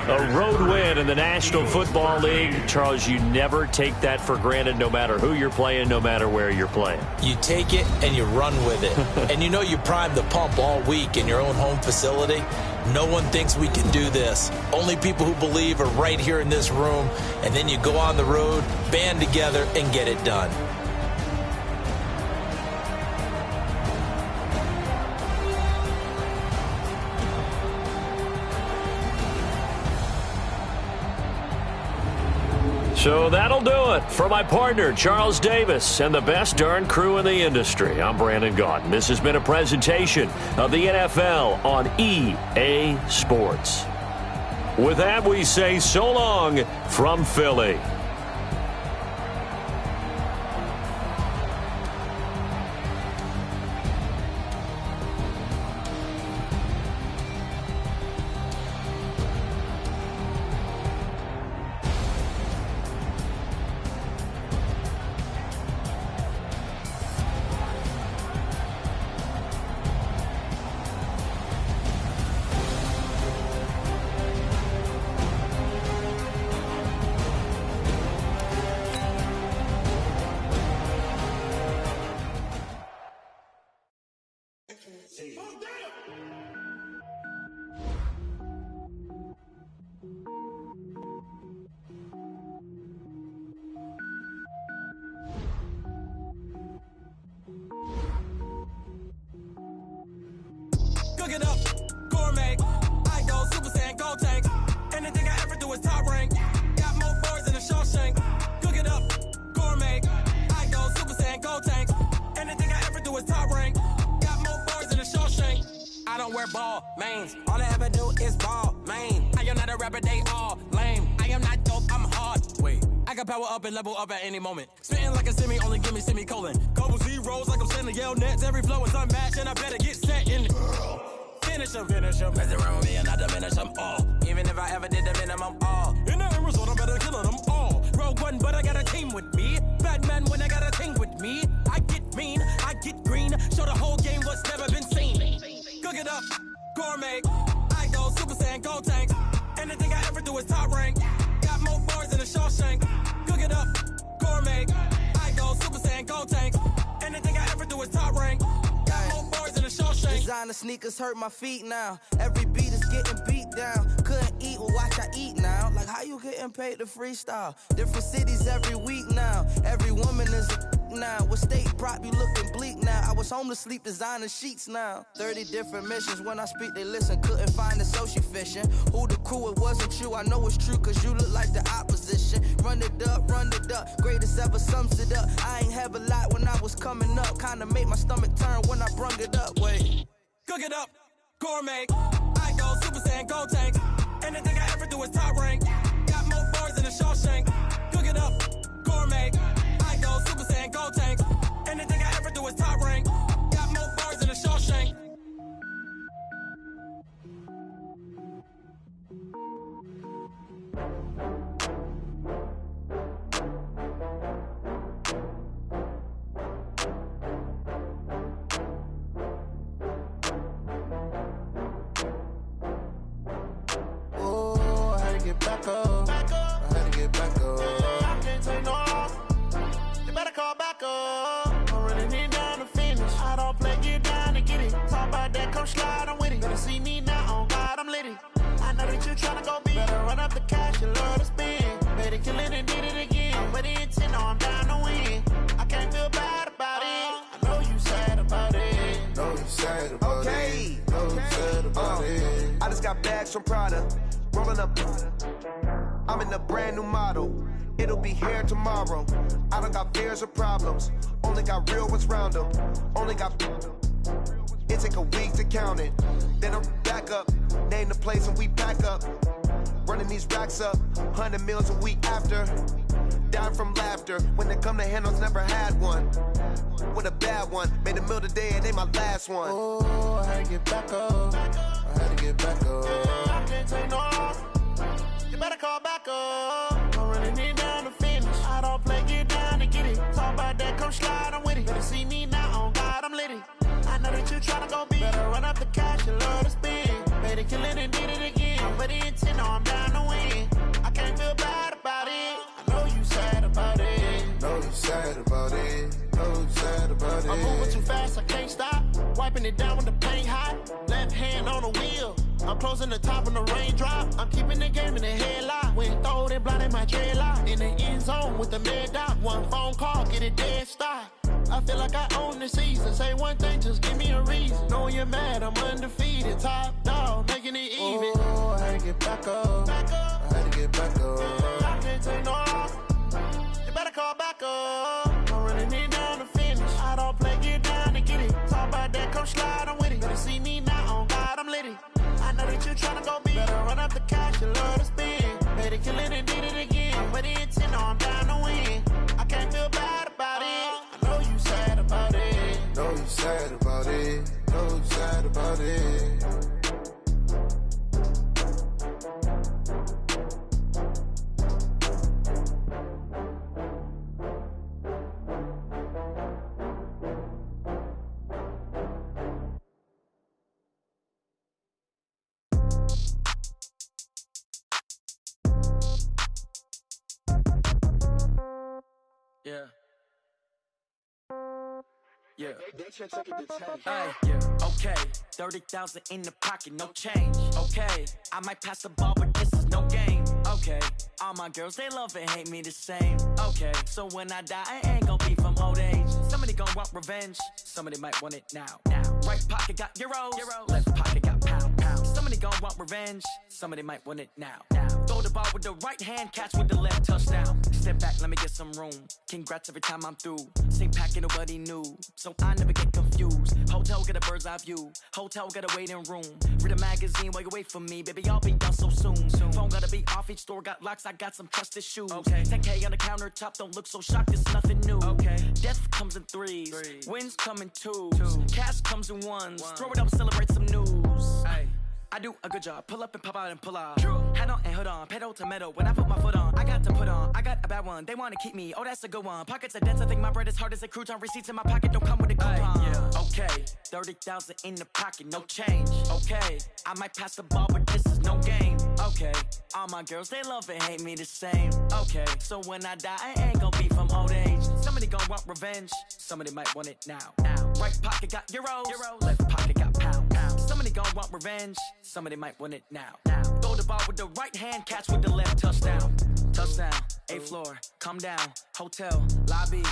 A road win in the National Football League. Charles, you never take that for granted no matter who you're playing, no matter where you're playing. You take it and you run with it. And you know you primed the pump all week in your own home facility. No one thinks we can do this. Only people who believe are right here in this room. And then you go on the road, band together, and get it done. So that'll do it for my partner, Charles Davis, and the best darn crew in the industry. I'm Brandon Gaudin. This has been a presentation of the NFL on EA Sports. With that, we say so long from Philly. Cook it up, gourmet. I go Super Saiyan, gold tank. Anything I ever do is top rank. Got more boys than a Shawshank. Cook it up, gourmet. I go Super Saiyan, gold tank. Anything I ever do is top rank. Got more boys than a Shawshank. I don't wear ball mains. All I ever do is ball main. I am not a rapper, they all lame. I am not dope, I'm hard. Wait, I can power up and level up at any moment. Spitting like a semi, only give me semicolon. Couple zeros like I'm sending yell nets. Every flow is unmatched and I better get set in. Finish them. Mess around with me and I diminish them all. Even if I ever did the minimum, all. In the end result, I'm better killing them all. Rogue One, but I got a team with me. Batman when I got a thing with me. I get mean, I get green. Show the whole game what's never been seen. Cook it up, gourmet. I go Super Saiyan, gold tank. Anything I ever do is top rank. Got more bars than a Shawshank. Cook it up, gourmet. I go Super Saiyan, gold tank. Anything I ever do is top rank. Got more bars than a Shawshank. Designer sneakers hurt my feet now. Every beat is getting beat down. Couldn't eat, well watch I eat now. Like how you getting paid to freestyle? Different cities every week now. Every woman is a now. With state prop you looking bleak now. I was home to sleep designer sheets now. 30 different missions. When I speak they listen. Couldn't find it so she fishing. Who the crew, it wasn't you. I know it's true cause you look like the opposition. Run it up. Greatest ever sums it up. I ain't have a lot when I was coming up. Kinda made my stomach turn when I brung it up. Wait. Cook it up, gourmet. I go Super Saiyan, gold tank. Anything I ever do is top rank. Got more bars than a Shawshank. Cook it up, gourmet. I go Super Saiyan, gold tank. Anything I ever do is top rank. Got more bars than a Shawshank. Back up. I had to get back up. I can't take no loss. You better call back up. I'm running it down to finish. I don't play, get down to get it. Talk about that, come slide, I'm with it. Better see me now, on God, I'm litty. I know that you tryna go big. Better run up the cash, you love to spend. Better kill it and did it again. But the intent, no, I'm down to win. I can't feel bad about it. I know you sad about it. Know you sad about it. Know you sad about it. I just got bags from Prada. Rolling up, I'm in a brand new model. It'll be here tomorrow. I don't got fears or problems. Only got real ones round them. Only got. It take a week to count it. Then I'm back up. Name the place and we pack up. Running these racks up. 100 meals a week after. Down from laughter. When they come to handles, never had one. With a bad one. Made a meal today and ain't my last one. Oh, I had to get back up. I had to get back up. I can't take no loss. You better call back up. I'm running it down to finish. I don't play, get down to get it. Talk about that, come slide, I'm with it. Better see me now, on God, I'm litty. I know that you tryna go big. Better run up the cash, you love to spend. Better kill it and did it again. But the intent, no, I'm down to win. I can't feel bad about it. I know you sad about it. Know you sad about it. Know you sad about it. I'm moving too fast, I can't stop. Wiping it down with the paint hot. Left hand on the wheel. I'm closing the top when the raindrop. I'm keeping the game in the headlock. When throwed and blinded my dreadlock. In the end zone with the mad dot. One phone call, get it dead stop. I feel like I own the season. Say one thing, just give me a reason. Knowing you're mad, I'm undefeated. Top dog, making it even. Oh, I had to get back up. I had to get back up. I can't take no loss. You better call back up. I'm running it down to finish. I don't play, get down to get it. Talk about that, come slide, I'm with it. Better see me now, on God, I'm litty. I know that you tryna go big. Better run up the cash, you love to spend. Better kill it and did it again. But the intent, no, I'm down to win. I can't feel bad about it. I know you sad about it. Know you sad about it. Know you sad about it. Yeah. Yeah. Hey, yeah. Okay. 30,000 in the pocket, no change. Okay. I might pass the ball, but this is no game. Okay. All my girls, they love and hate me the same. Okay. So when I die, I ain't gon' be from old age. Somebody gon' want revenge. Somebody might want it now. Right pocket got euros. Left pocket got pound. Somebody gon' want revenge. Somebody might want it now. Throw the ball with the right hand, catch with the left, touchdown. Step back, let me get some room. Congrats every time I'm through. Same packet, nobody knew. So I never get confused. Hotel got a bird's eye view. Hotel got a waiting room. Read a magazine while you wait for me. Baby, I'll be done so soon. Phone gotta be off, each store got locks. I got some trusted shoes. 10K on the countertop, don't look so shocked, it's nothing new. Death comes in threes. Wins come in twos. Cash comes in ones. Throw it up, celebrate some news. I do a good job. Pull up and pop out and pull out. Head on and hood on. Pedal to metal. When I put my foot on, I got to put on. I got a bad one. They want to keep me. Oh, that's a good one. Pockets are dense. I think my bread is hard as a crouton. Receipts in my pocket don't come with a coupon. Yeah. Okay. 30,000 in the pocket. No change. Okay. I might pass the ball, but this is no game. Okay. All my girls, they love and hate me the same. Okay. So when I die, I ain't gonna be from old age. Somebody gon' want revenge. Somebody might want it now. Right pocket got euros. Left pocket got pound. Somebody gon' want revenge. Somebody might want it now. Throw the ball with the right hand, catch with the left, touchdown. Touchdown, 8th floor, come down, hotel, lobby.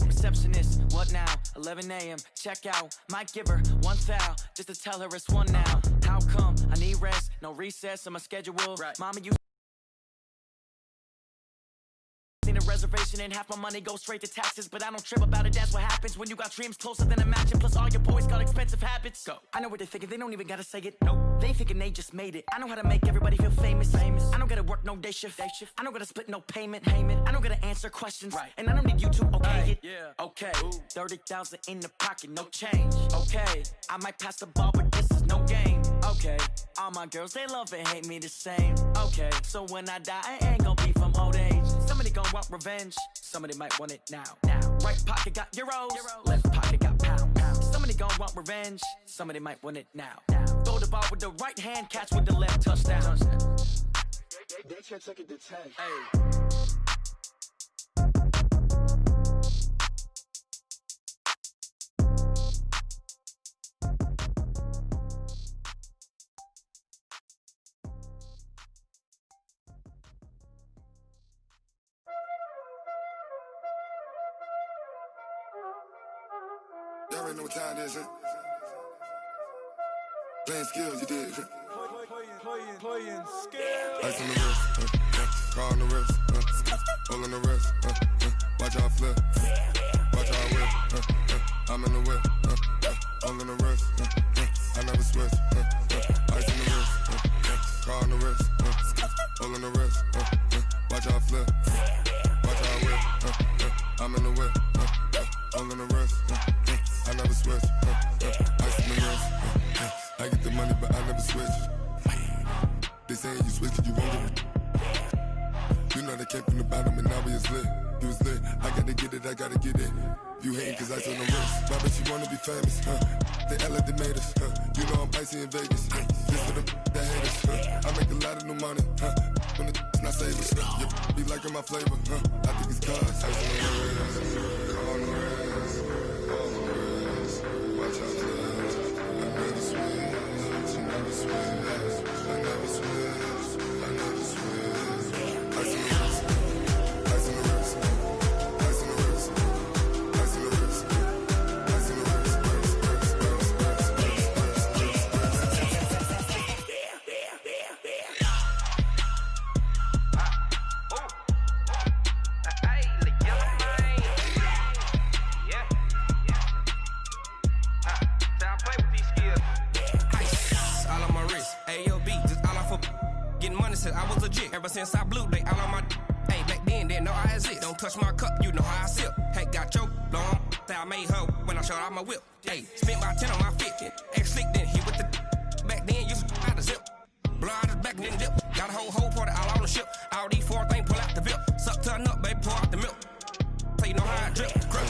Receptionist, what now? 11 a.m., check out. Might give her one foul, just to tell her it's one now. How come? I need rest, no recess on my schedule. Right. Mama, you seen a reservation and half my money goes straight to taxes. But I don't trip about it, that's what happens when you got dreams closer than a mansion. Plus all your boys got expensive habits. Go. I know what they're thinking, they don't even gotta say it. No, they thinking they just made it. I know how to make everybody feel famous. I don't gotta work no day shift. I don't gotta split no payment. I don't gotta answer questions. Right. And I don't need you to okay it. Yeah. Okay. 30,000 in the pocket, no change. Okay. I might pass the ball, but this is no game. Okay. All my girls, they love and hate me the same. Okay. So when I die, I ain't gonna be from old age. Somebody gon' want revenge. Somebody might want it now. Right pocket got euros. Left pocket got pounds. Somebody gon' want revenge. Somebody might want it now. Throw the ball with the right hand, catch with the left, touchdown. They can't take it to 10. Hey. Y'all already know what time it is, huh? Playing skills, you did, huh? Playing skills. Ice on the wrist, car on the wrist, hole on the wrist, watch how I flip, watch how I whip, I'm in the whip, hole in the wrist, I never switch, ice on the wrist, car on the wrist, hole in the wrist, watch how I flip, watch how I whip, I'm in the whip, hole in the wrist, I never switch, ice on the wrist, I get the money but I never switch. They saying you switch, you won't get it. You know they came from the bottom and now we is lit. You was lit, I gotta get it, I gotta get it. You hating cause ice on the wrist. Why bet you wanna be famous, They act like they made us, You know I'm icy in Vegas, Just for the that hate us, I make a lot of new money, When it's not savers, You be liking my flavor, I think it's cause ice on the wrist, on the wrist, on the wrist. Watch out, I never switch, I never switch. I never switch, I never switch. Ice in the wrist, ice in the wrist, ice in the wrist, ice in the wrist, ice in the wrist, I was legit. Ever since I blew, they all on my hey, back then, didn't know I exist. Don't touch my cup, you know how I sip. Hey, got choked, long. Say I made her when I showed out my whip. Hey, spent my 10 on my 50. Ex-slick, then hit with the back then, used to out the zip. Blow out his back, then dip. Got a whole party all on the ship. All these 4 things, pull out the VIP. Suck to a nut, baby, pour out the milk. So you know how I drip. Crush.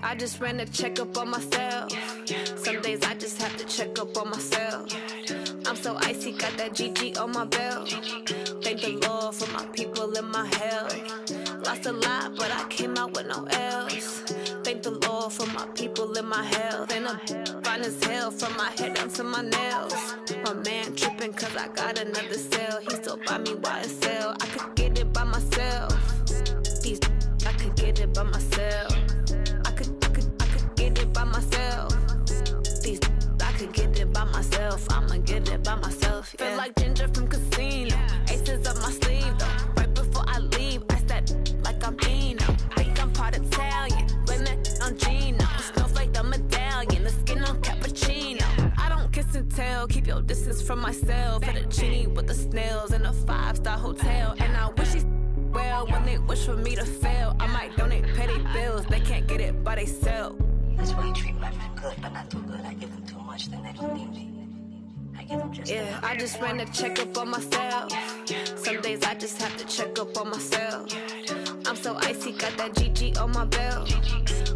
I just ran a checkup on myself. Some days I just have to check up on myself. I'm so icy, got that GG on my belt. Thank the Lord for my people in my health. Lost a lot, but I came out with no L's. Thank the Lord for my people in my health. And I'm fine as hell from my head down to my nails. My man tripping cause I got another cell. He still buy me YSL. I could get it by myself. These I could get it by myself. I could get it by myself. These I could get it by myself. I'ma get it by myself. Yeah. Feel like Ginger from Casino. Aces up my sleeve though. Right before I leave, I said like I'm Dino. Like I'm part Italian. Blame that on Gino. Smells like the medallion. The skin on cappuccino. I don't kiss tell. Keep your distance from myself. For the genie with the snails in a 5-star hotel. And I wish he's well when they wish for me to fail. I might donate petty bills. They can't get it by themselves. That's why you treat my friend good, but not too good. I give them too much, then they don't need me. I give them just yeah, I just ran to check up on myself. Some days I just have to check up on myself. I'm so icy, got that GG on my belt.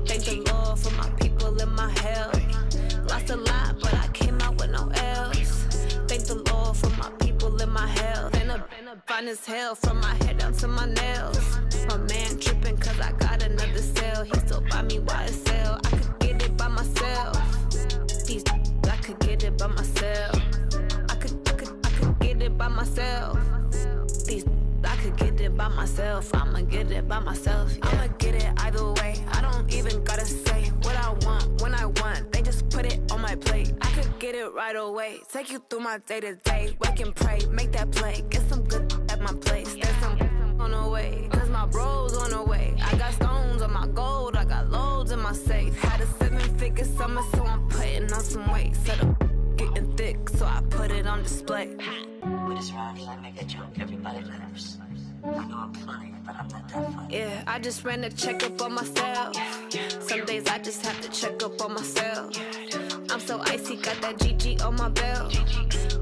Thank the Lord for my people in my health. Lost a lot, but I came out with no else. Thank the Lord for my people in my health. And a fine as hell from my head down to my nails. My man tripping cause I got another cell. He still buy me YSL. I could get it by myself. These I could get it by myself. I could get it by myself. These I could get it by myself. I'ma get it by myself. Yeah. I'ma get it either way. I don't even gotta say what I want when I want. They just put it on my plate. I could get it right away. Take you through my day to day. Wake and pray, make that play. Get some good at my place. There's some on the way. Cause my bros on the way. I got stones on my gold. I got loads in my safe. Had a 7-figure summer, so I'm putting on some weight. Set up getting thick, so I put it on display. With this round, I make a joke, everybody laughs. I know I'm funny, but I'm not that funny. Yeah, I just ran to check up on myself. Some days I just have to check up on myself. I'm so icy, got that GG on my belt.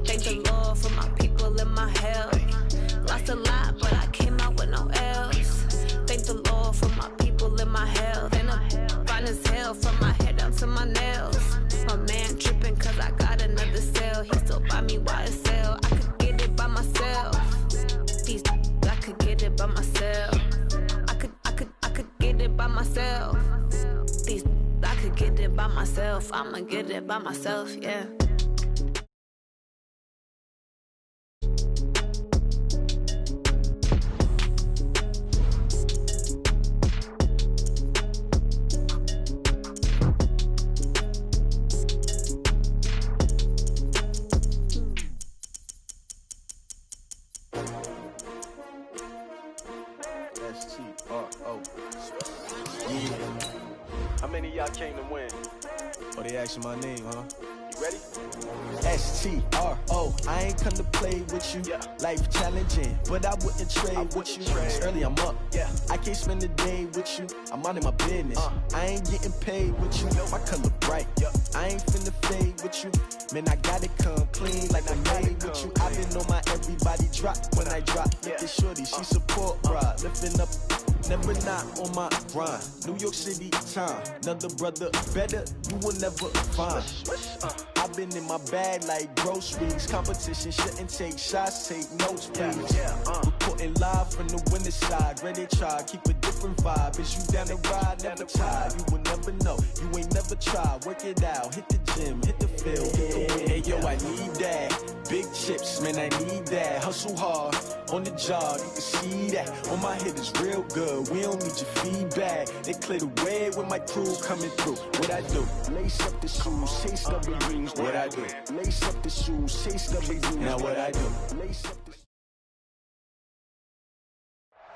Thank the Lord for my people in my health. Lost a lot, but I came out with no else. Thank the Lord for my people in my health. And I'm fine as hell from my head down to my nails. My man tripping cause I got another cell. He still buy me YSL. I could get it by myself. These I could get it by myself. I could get it by myself. These I could get it by myself. I'ma get it by myself, yeah. How many of y'all came to win? Oh, they asking my name, huh? You ready? STRO, I ain't come to play with you. Yeah. Life challenging, but I wouldn't trade with you. It's early, I'm up. Yeah. I can't spend the day with you. I'm minding my business. I ain't getting paid with you. My color bright. I ain't finna fade with you. Man, I gotta come clean like I'm made with you. I've been on my everybody drop when I drop. Look at shorty, she support ride. Lifting up, never not on my grind. New York City time, another brother better, you will never find. I've been in my bag like groceries. Competition shouldn't take shots, take notes, please. Reporting live from the winter side. Ready to try, keep a different vibe. Is you down the ride, never try. You will never know, you ain't never tried. Work it out, hit the gym, hit the field, hit the wind. Hey yo, I need that. Big chips, man, I need that. Hustle hard, on the job, you can see that. On my head is real good, we don't need your feedback. They clear the way with my crew coming through. What I do? Lace up the shoes, chase W's. What I do? Lace up the shoes, chase W's. Now what I do? Lace up the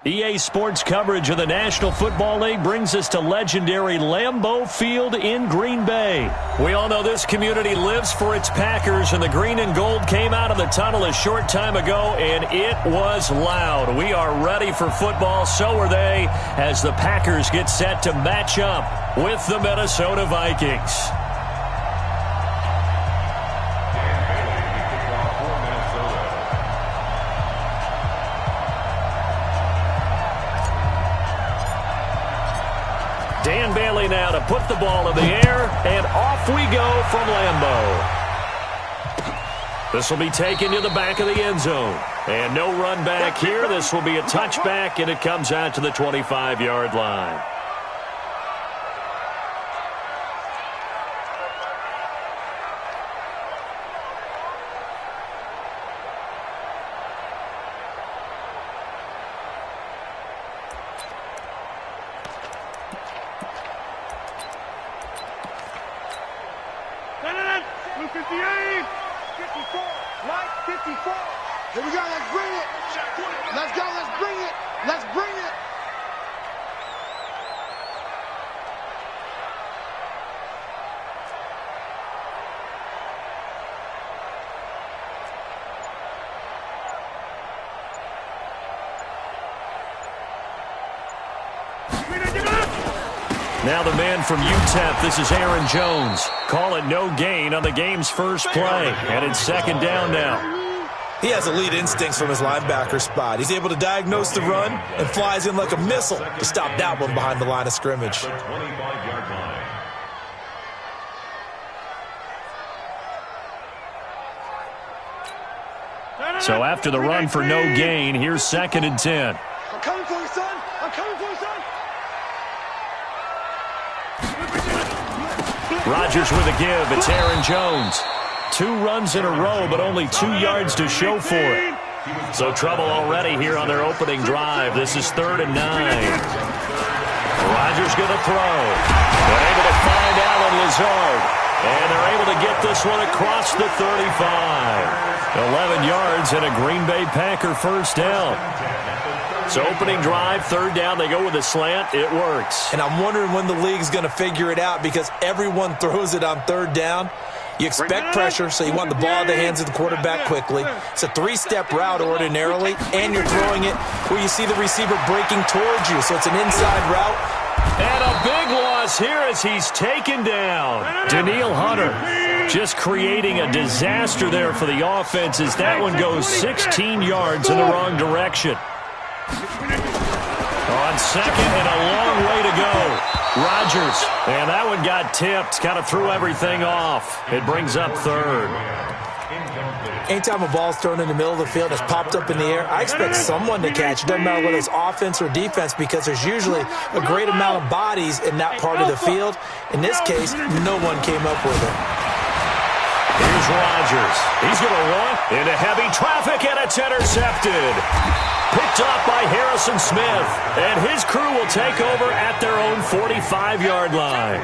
EA Sports coverage of the National Football League brings us to legendary Lambeau Field in Green Bay. We all know this community lives for its Packers, and the green and gold came out of the tunnel a short time ago, and it was loud. We are ready for football, so are they, as the Packers get set to match up with the Minnesota Vikings. Dan Bailey now to put the ball in the air, and off we go from Lambeau. This will be taken to the back of the end zone. And no run back here. This will be a touchback, and it comes out to the 25-yard line. Here we go, let's bring it. Let's go, let's bring it. Let's bring it. Now the man from UTEP, this is Aaron Jones. Call it no gain on the game's first play. And it's second down now. He has elite instincts from his linebacker spot. He's able to diagnose the run and flies in like a missile to stop that one behind the line of scrimmage. So after the run for no gain, here's second and 10. I'm coming for you, son. I'm coming for you, son. Rodgers with a give. It's Aaron Jones. 2 runs in a row, but only 2 yards to show for it. So trouble already here on their opening drive. This is 3rd and 9. Rodgers going to throw. They're able to find Allen Lazard. And they're able to get this one across the 35. 11 yards and a Green Bay Packer first down. So opening drive, 3rd down, they go with a slant. It works. And I'm wondering when the league's going to figure it out because everyone throws it on 3rd down. You expect pressure, so you want the ball in the hands of the quarterback quickly. It's a 3-step route ordinarily, and you're throwing it where you see the receiver breaking towards you. So it's an inside route. And a big loss here as he's taken down. Danielle Hunter just creating a disaster there for the offense as that one goes 16 yards in the wrong direction. On second and a long way to go. Rodgers, and that one got tipped, kind of threw everything off. It brings up 3rd. Anytime a ball's thrown in the middle of the field, it's popped up in the air, I expect someone to catch. It doesn't matter whether it's offense or defense because there's usually a great amount of bodies in that part of the field. In this case, no one came up with it. Here's Rodgers. He's going to run into heavy traffic, and it's intercepted. Picked off by Harrison Smith, and his crew will take over at their own 45-yard line.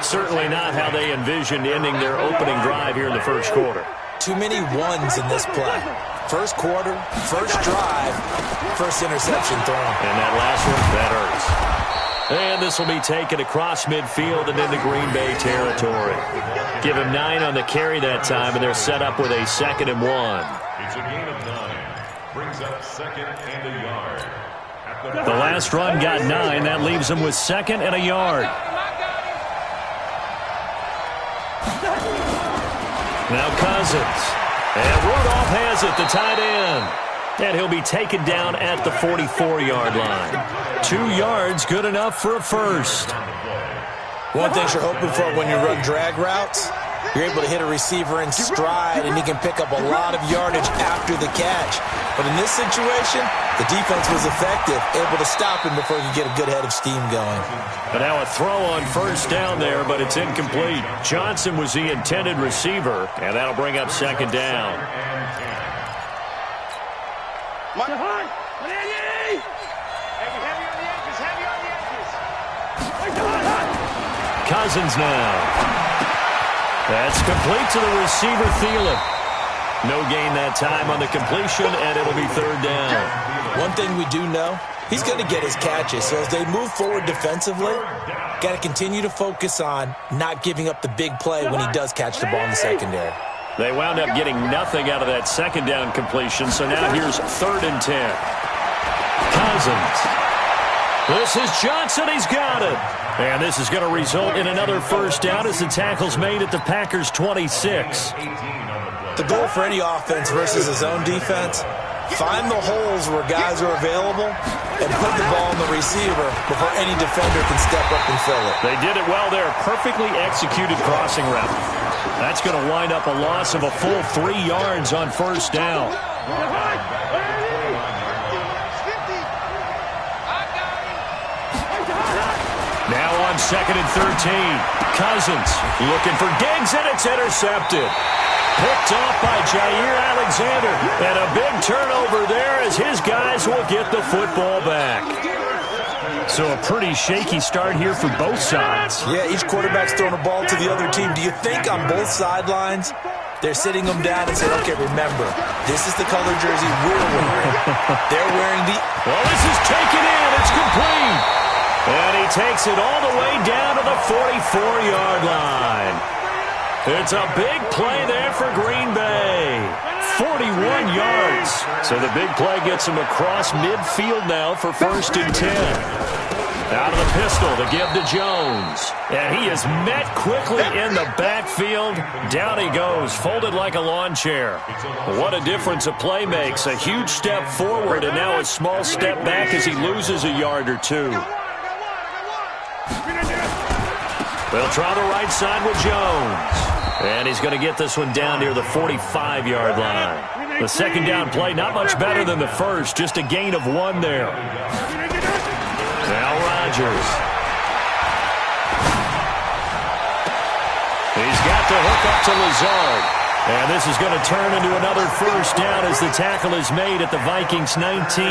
Certainly not how they envisioned ending their opening drive here in the first quarter. Too many ones in this play. First quarter, first drive, first interception thrown. And that last one, that hurts. And this will be taken across midfield and into Green Bay territory. Give him 9 on the carry that time, and they're set up with a 2nd and 1. It's a gain of 9. Brings up 2nd and a yard. The last run got 9. That leaves them with 2nd and a yard. Now Cousins. And Rudolph has it, the tight end. And he'll be taken down at the 44-yard line. 2 yards, good enough for a first. One thing you're hoping for when you run drag routes, you're able to hit a receiver in stride, and he can pick up a lot of yardage after the catch. But in this situation, the defense was effective, able to stop him before he could get a good head of steam going. But now a throw on first down there, but it's incomplete. Johnson was the intended receiver, and that'll bring up 2nd down. Cousins now. That's complete to the receiver, Thielen. No gain that time on the completion, and it'll be 3rd down. One thing we do know, he's going to get his catches. So as they move forward defensively, got to continue to focus on not giving up the big play when he does catch the ball in the secondary. They wound up getting nothing out of that 2nd down completion, so now here's 3rd and 10. Cousins. This is Johnson. He's got it. And this is going to result in another first down as the tackle's made at the Packers' 26. The goal for any offense versus his own defense, find the holes where guys are available and put the ball on the receiver before any defender can step up and fill it. They did it well there. Perfectly executed crossing route. That's going to wind up a loss of a full 3 yards on first down. Now on 2nd and 13. Cousins looking for Diggs, and it's intercepted. Picked off by Jair Alexander. And a big turnover there as his guys will get the football back. So a pretty shaky start here for both sides. Yeah, each quarterback's throwing a ball to the other team. Do you think on both sidelines they're sitting them down and saying, okay, remember, this is the color jersey we're wearing. They're wearing the... Well, this is taken in. It's complete. And he takes it all the way down to the 44-yard line. It's a big play there for Green Bay. 41 yards. So the big play gets him across midfield now for 1st and 10. Out of the pistol to give to Jones. And he is met quickly in the backfield. Down he goes, folded like a lawn chair. What a difference a play makes. A huge step forward and now a small step back as he loses a yard or two. They'll try the right side with Jones. And he's going to get this one down near the 45-yard line. The second down play, not much better than the first, just a gain of 1 there. Now Rodgers. He's got the hook up to Lazard. And this is going to turn into another first down as the tackle is made at the Vikings 19.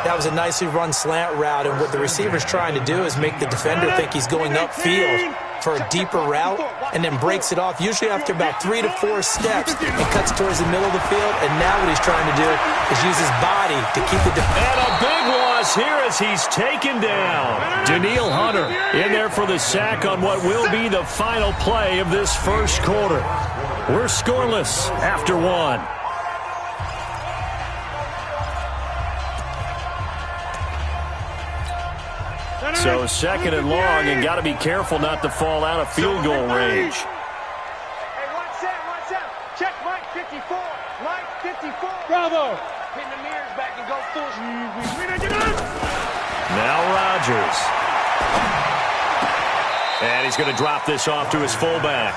That was a nicely run slant route, and what the receiver's trying to do is make the defender think he's going upfield for a deeper route and then breaks it off, usually after about 3 to 4 steps, and cuts towards the middle of the field. And now what he's trying to do is use his body to keep the defender. And a big loss here as he's taken down. Danielle Hunter in there for the sack on what will be the final play of this first quarter. We're scoreless after 1. So second and long, and got to be careful not to fall out of field goal range. Hey, watch out. Check Mike 54. Mike 54. Bravo. Pin the mirrors back and go full. Now Rodgers. And he's going to drop this off to his fullback.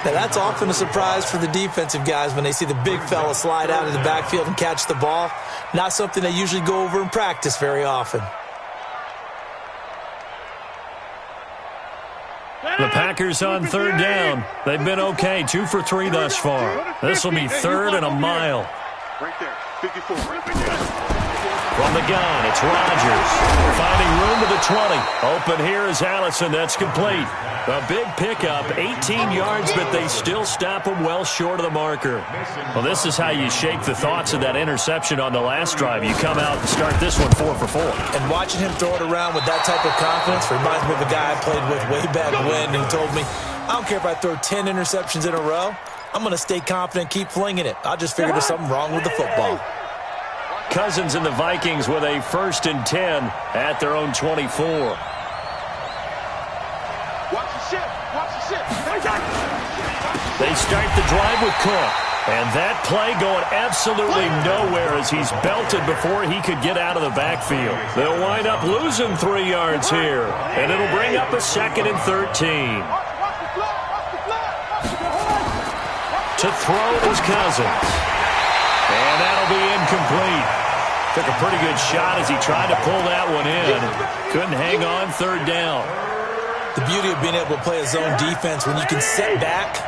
Now that's often a surprise for the defensive guys when they see the big fella slide out of the backfield and catch the ball. Not something they usually go over in practice very often. The Packers on third down. They've been okay, 2 for 3 thus far. This will be third and a mile. Right there, 54. From the gun, it's Rodgers. Finding room to the 20. Open here is Allison. That's complete. A big pickup, 18 yards, but they still stop him well short of the marker. Well, this is how you shake the thoughts of that interception on the last drive. You come out and start this one 4 for 4. And watching him throw it around with that type of confidence reminds me of a guy I played with way back when who told me, I don't care if I throw 10 interceptions in a row. I'm going to stay confident and keep flinging it. I just figured there's something wrong with the football. Cousins and the Vikings with a 1st and 10 at their own 24. They start the drive with Cook. And that play going absolutely nowhere as he's belted before he could get out of the backfield. They'll wind up losing 3 yards here. And it'll bring up a 2nd and 13. To throw is Cousins. And that'll be incomplete. Took a pretty good shot as he tried to pull that one in. Couldn't hang on 3rd down. The beauty of being able to play a zone defense when you can sit back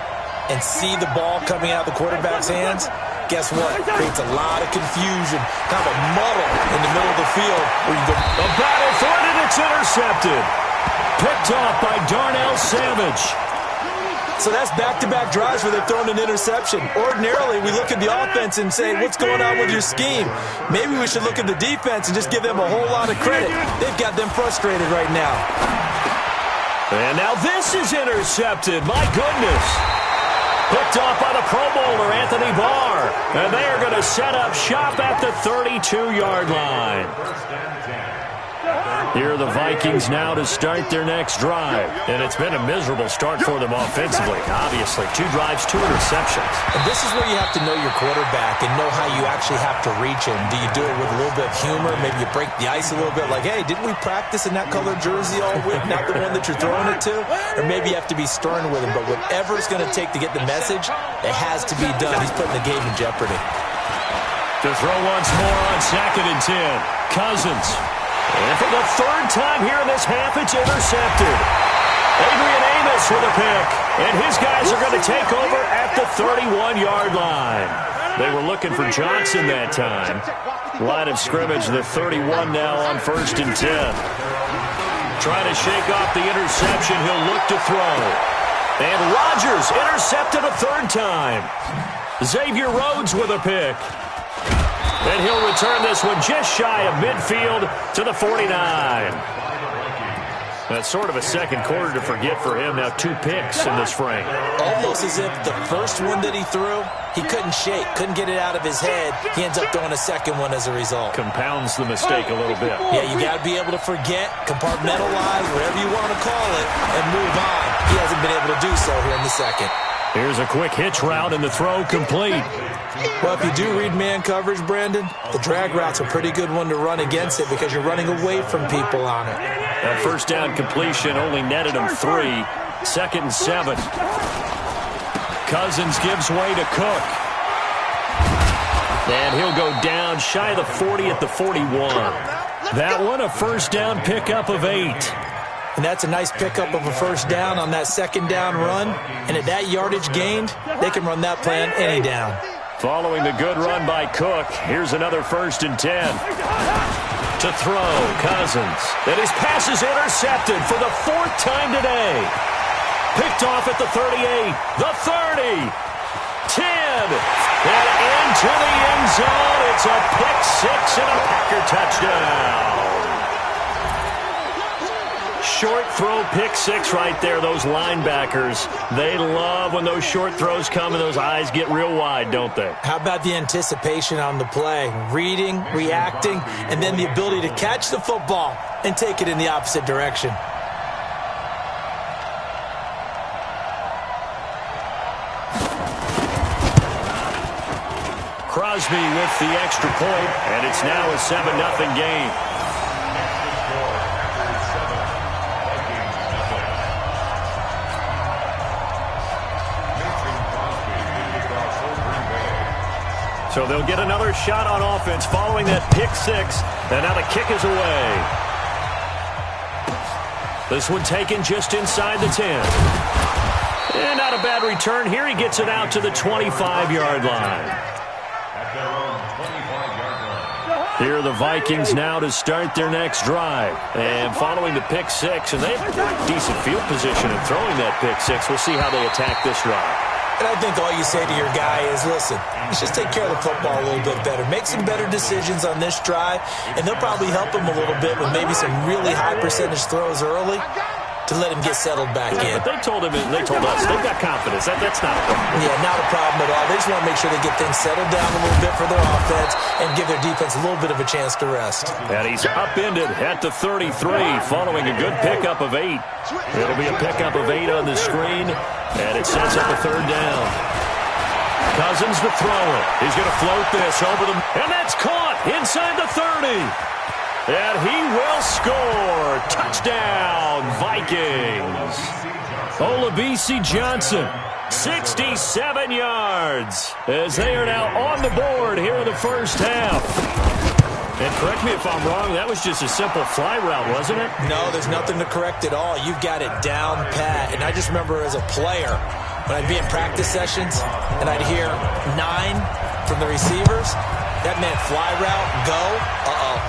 and see the ball coming out of the quarterback's hands, guess what? It creates a lot of confusion, kind of a muddle in the middle of the field. Where you go, a battle for it, and it's intercepted. Picked off by Darnell Savage. So that's back-to-back drives where they've thrown an interception. Ordinarily, we look at the offense and say, what's going on with your scheme? Maybe we should look at the defense and just give them a whole lot of credit. They've got them frustrated right now. And now this is intercepted. My goodness. Picked off by the Pro Bowler, Anthony Barr. And they are going to set up shop at the 32-yard line. Here are the Vikings now to start their next drive. And it's been a miserable start for them offensively, obviously. 2 drives, 2 interceptions. And this is where you have to know your quarterback and know how you actually have to reach him. Do you do it with a little bit of humor? Maybe you break the ice a little bit like, hey, didn't we practice in that colored jersey all week, not the one that you're throwing it to? Or maybe you have to be stern with him. But whatever it's going to take to get the message, it has to be done. He's putting the game in jeopardy. To throw once more on 2nd and 10. Cousins. And for the 3rd time here in this half, it's intercepted. Adrian Amos with a pick. And his guys are going to take over at the 31-yard line. They were looking for Johnson that time. Line of scrimmage, the 31 now on 1st and 10. Trying to shake off the interception. He'll look to throw. And Rodgers intercepted a 3rd time. Xavier Rhodes with a pick. And he'll return this one just shy of midfield to the 49. That's sort of a second quarter to forget for him. Now 2 picks in this frame. Almost as if the first one that he threw, he couldn't shake, couldn't get it out of his head. He ends up throwing a second one as a result. Compounds the mistake a little bit. Yeah, you got to be able to forget, compartmentalize, whatever you want to call it, and move on. He hasn't been able to do so here in the second. Here's a quick hitch route, and the throw complete. Well, if you do read man coverage, Brandon, the drag route's a pretty good one to run against it because you're running away from people on it. That first down completion only netted him 3. 2nd and 7. Cousins gives way to Cook. And he'll go down shy of the 40 at the 41. That one a first down pickup of 8. And that's a nice pickup of a first down on that second down run. And at that yardage gained, they can run that play on any down. Following the good run by Cook, here's another 1st and 10. To throw, Cousins. And his pass is intercepted for the 4th time today. Picked off at the 38, the 30, 10, and into the end zone. It's a pick 6 and a Packer touchdown. Short throw, pick 6 right there. Those linebackers, they love when those short throws come and those eyes get real wide, don't they? How about the anticipation on the play? Reading, reacting, and then the ability to catch the football and take it in the opposite direction. Crosby with the extra point, and it's now a 7-0 game. So they'll get another shot on offense following that pick 6, and now the kick is away. This one taken just inside the 10. And not a bad return here. He gets it out to the 25-yard line. Here are the Vikings now to start their next drive. And following the pick 6, and they have decent field position in throwing that pick 6. We'll see how they attack this drive. And I think all you say to your guy is, listen, let's just take care of the football a little bit better. Make some better decisions on this drive, and they'll probably help him a little bit with maybe some really high percentage throws early to let him get settled back in. But they told us, they've got confidence. That's not a problem. Yeah, not a problem at all. They just want to make sure they get things settled down a little bit for their offense and give their defense a little bit of a chance to rest. And he's upended at the 33 following a good pickup of 8. It'll be a pickup of 8 on the screen, and it sets up a 3rd down. Cousins to throw it. He's going to float this over the... And that's caught inside the 30. And he will score. Touchdown, Vikings. Olabisi Johnson, 67 yards, as they are now on the board here in the first half. And correct me if I'm wrong, that was just a simple fly route, wasn't it? No, there's nothing to correct at all. You've got it down pat. And I just remember as a player, when I'd be in practice sessions and I'd hear 9 from the receivers, that meant fly route, go,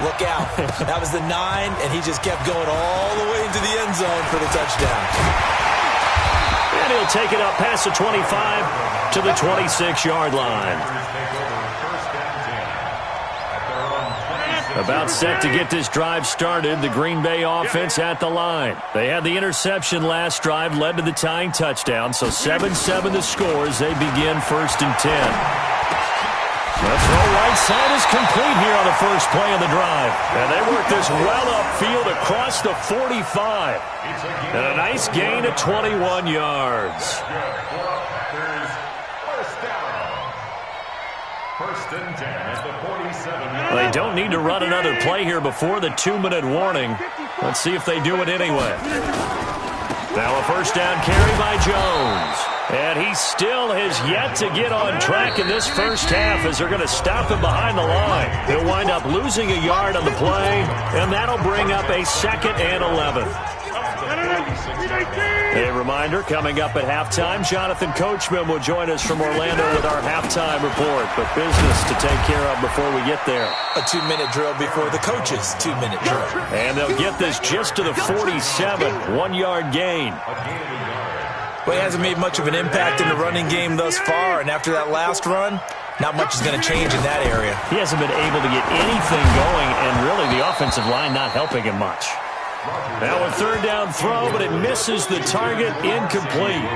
look out. That was the 9, and he just kept going all the way into the end zone for the touchdown. And he'll take it up past the 25 to the 26-yard line. About set to get this drive started, the Green Bay offense at the line. They had the interception last drive, led to the tying touchdown, so 7-7 the score as they begin 1st and 10. The throw right side is complete here on the first play of the drive. And they work this well upfield across the 45. And a nice gain of 21 yards. First and 10 at the 47. They don't need to run another play here before the 2-minute warning. Let's see if they do it anyway. Now a first down carry by Jones. And he still has yet to get on track in this first half as they're going to stop him behind the line. He'll wind up losing a yard on the play, and that'll bring up a 2nd and 11. A reminder, coming up at halftime, Jonathan Coachman will join us from Orlando with our halftime report. But business to take care of before we get there. A 2-minute drill before the coach's 2-minute drill. And they'll get this just to the 47, 1-yard gain. Well, he hasn't made much of an impact in the running game thus far, and after that last run, not much is going to change in that area. He hasn't been able to get anything going, and really the offensive line not helping him much. Now a third down throw, but it misses the target, incomplete.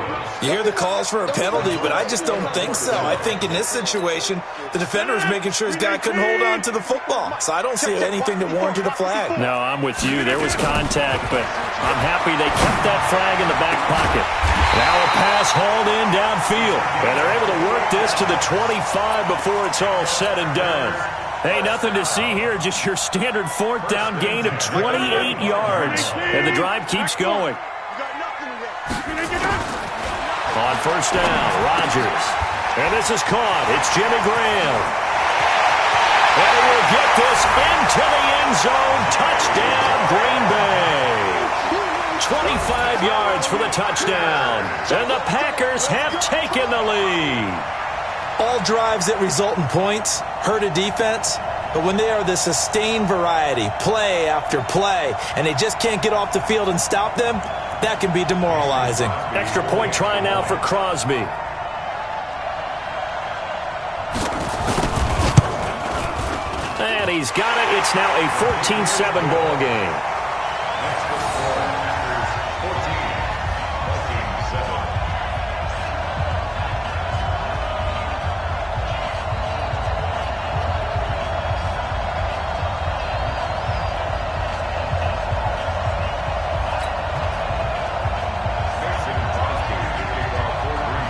You hear the calls for a penalty, but I just don't think so. I think in this situation, the defender is making sure his guy couldn't hold on to the football. So I don't see anything that warranted a flag. No, I'm with you. There was contact, but I'm happy they kept that flag in the back pocket. Now a pass hauled in downfield, and they're able to work this to the 25 before it's all said and done. Hey, nothing to see here, just your standard fourth down gain of 28 yards. And the drive keeps going. On first down, Rodgers. And this is caught. It's Jimmy Graham. And he will get this into the end zone. Touchdown, Green Bay. 25 yards for the touchdown. And the Packers have taken the lead. All drives that result in points hurt a defense, but when they are the sustained variety, play after play, and they just can't get off the field and stop them, that can be demoralizing. Extra point try now for Crosby. And he's got it. It's now a 14-7 ball game.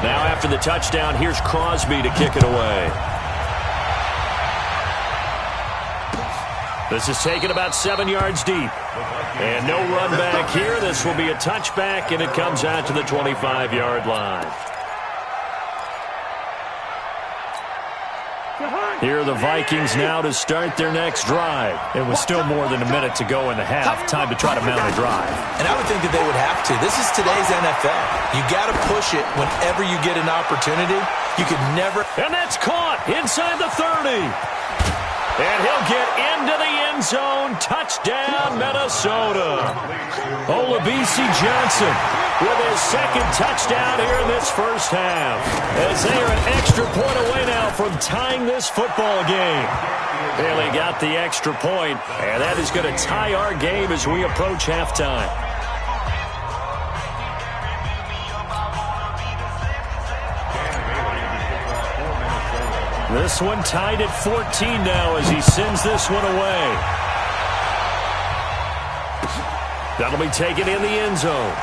Now after the touchdown, here's Crosby to kick it away. This is taken about 7 yards deep. And no run back here. This will be a touchback, and it comes out to the 25-yard line. Here are the Vikings now to start their next drive. It was still more than a minute to go in the half. Time to try to mount a drive. And I would think that they would have to. This is today's NFL. You got to push it whenever you get an opportunity. You could never... And that's caught inside the 30. And he'll get into the end zone. Touchdown, Minnesota. Olabisi Johnson with his second touchdown here in this first half. As they are an extra point away now from tying this football game. Bailey got the extra point, and that is going to tie our game as we approach halftime. This one tied at 14 now as he sends this one away. That'll be taken in the end zone.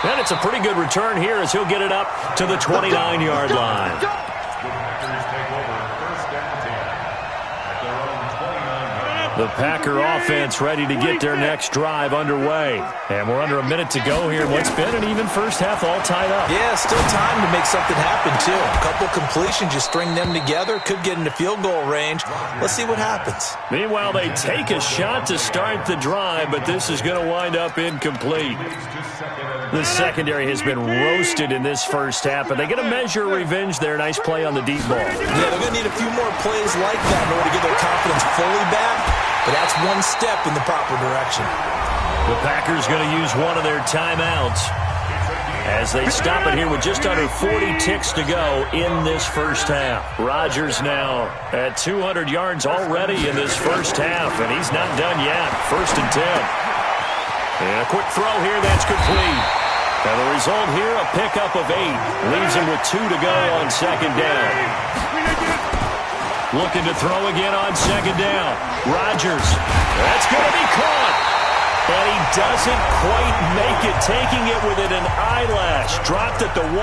And it's a pretty good return here as he'll get it up to the 29-yard line. The Packer offense ready to get their next drive underway. And we're under a minute to go here in what's been an even first half all tied up. Yeah, still time to make something happen, too. A couple completions, you string them together, could get into field goal range. Let's see what happens. Meanwhile, they take a shot to start the drive, but this is going to wind up incomplete. The secondary has been roasted in this first half, and they get a measure of revenge there. Nice play on the deep ball. Yeah, they're going to need a few more plays like that in order to get their confidence fully back. But that's one step in the proper direction. The Packers going to use one of their timeouts as they stop it here with just under 40 ticks to go in this first half. Rodgers now at 200 yards already in this first half, and he's not done yet. 1st and 10. And a quick throw here, that's complete. And the result here, a pickup of 8. Leaves him with 2 to go on second down. Looking to throw again on second down. Rodgers. That's going to be caught. And he doesn't quite make it, taking it within an eyelash. Dropped at the 1.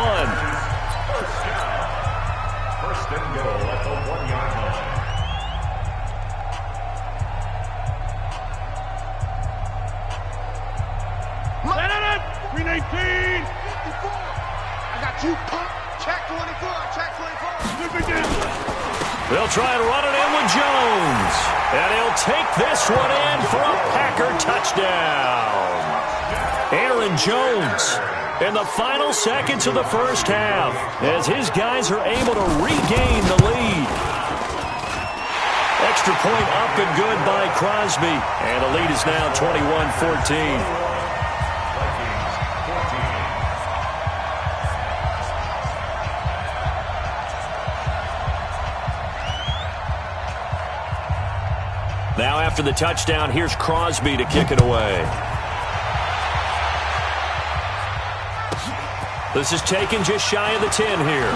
First and goal at the 1-yard line. Set it up. 319. 54. I got you. Check 24. Check 24. They'll try and run it in with Jones. And he'll take this one in for a Packer touchdown. Aaron Jones in the final seconds of the first half as his guys are able to regain the lead. Extra point up and good by Crosby. And the lead is now 21-14. after the touchdown, here's Crosby to kick it away. This is taken just shy of the 10 here.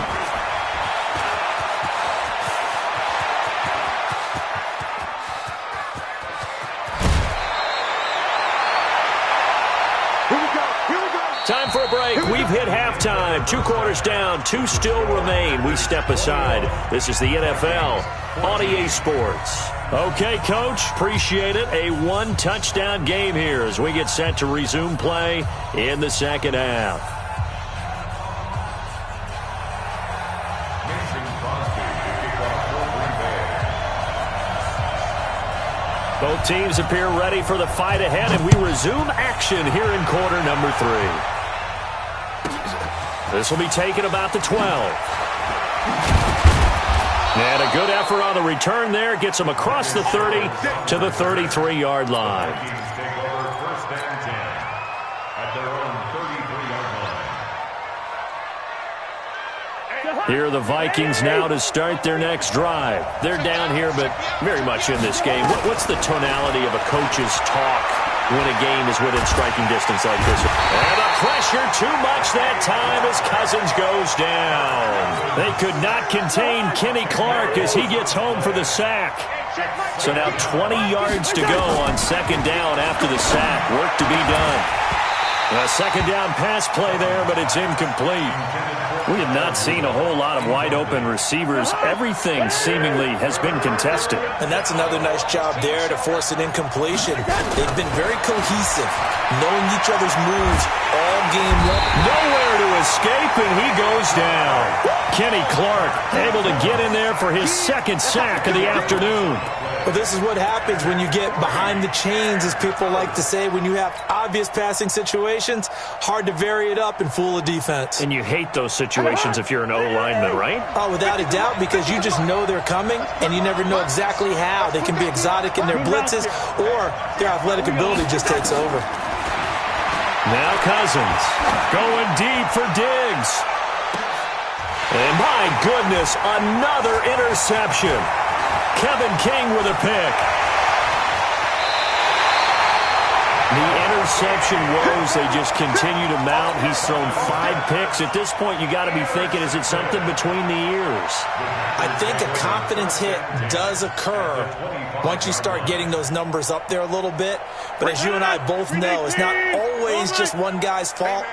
Time for a break. We've hit halftime. 2 quarters down. 2 still remain. We step aside. This is the NFL on EA Sports. Okay, Coach. Appreciate it. A 1-touchdown game here as we get set to resume play in the second half. Both teams appear ready for the fight ahead, and we resume action here in quarter number 3. This will be taken about the 12. And a good effort on the return there. Gets him across the 30 to the 33-yard line. Here are the Vikings now to start their next drive. They're down here, but very much in this game. What's the tonality of a coach's talk when a game is within striking distance like this? And the pressure too much that time as Cousins goes down. They could not contain Kenny Clark as he gets home for the sack. So now 20 yards to go on second down after the sack. Work to be done. A second down pass play there, but it's incomplete. We have not seen a whole lot of wide-open receivers. Everything seemingly has been contested. And that's another nice job there to force an incompletion. They've been very cohesive, knowing each other's moves all game long. Nowhere to escape, and he goes down. Kenny Clark able to get in there for his second sack of the afternoon. Well, this is what happens when you get behind the chains, as people like to say. When you have obvious passing situations, hard to vary it up and fool a defense. And you hate those situations if you're an O-lineman, right? Oh, without a doubt, because you just know they're coming, and you never know exactly how. They can be exotic in their blitzes, or their athletic ability just takes over. Now Cousins going deep for Diggs. And my goodness, another interception. Kevin King with a pick. The interception woes, they just continue to mount. He's thrown 5 picks. At this point, you got to be thinking, is it something between the ears? I think a confidence hit does occur once you start getting those numbers up there a little bit. But as you and I both know, it's not always just one guy's fault.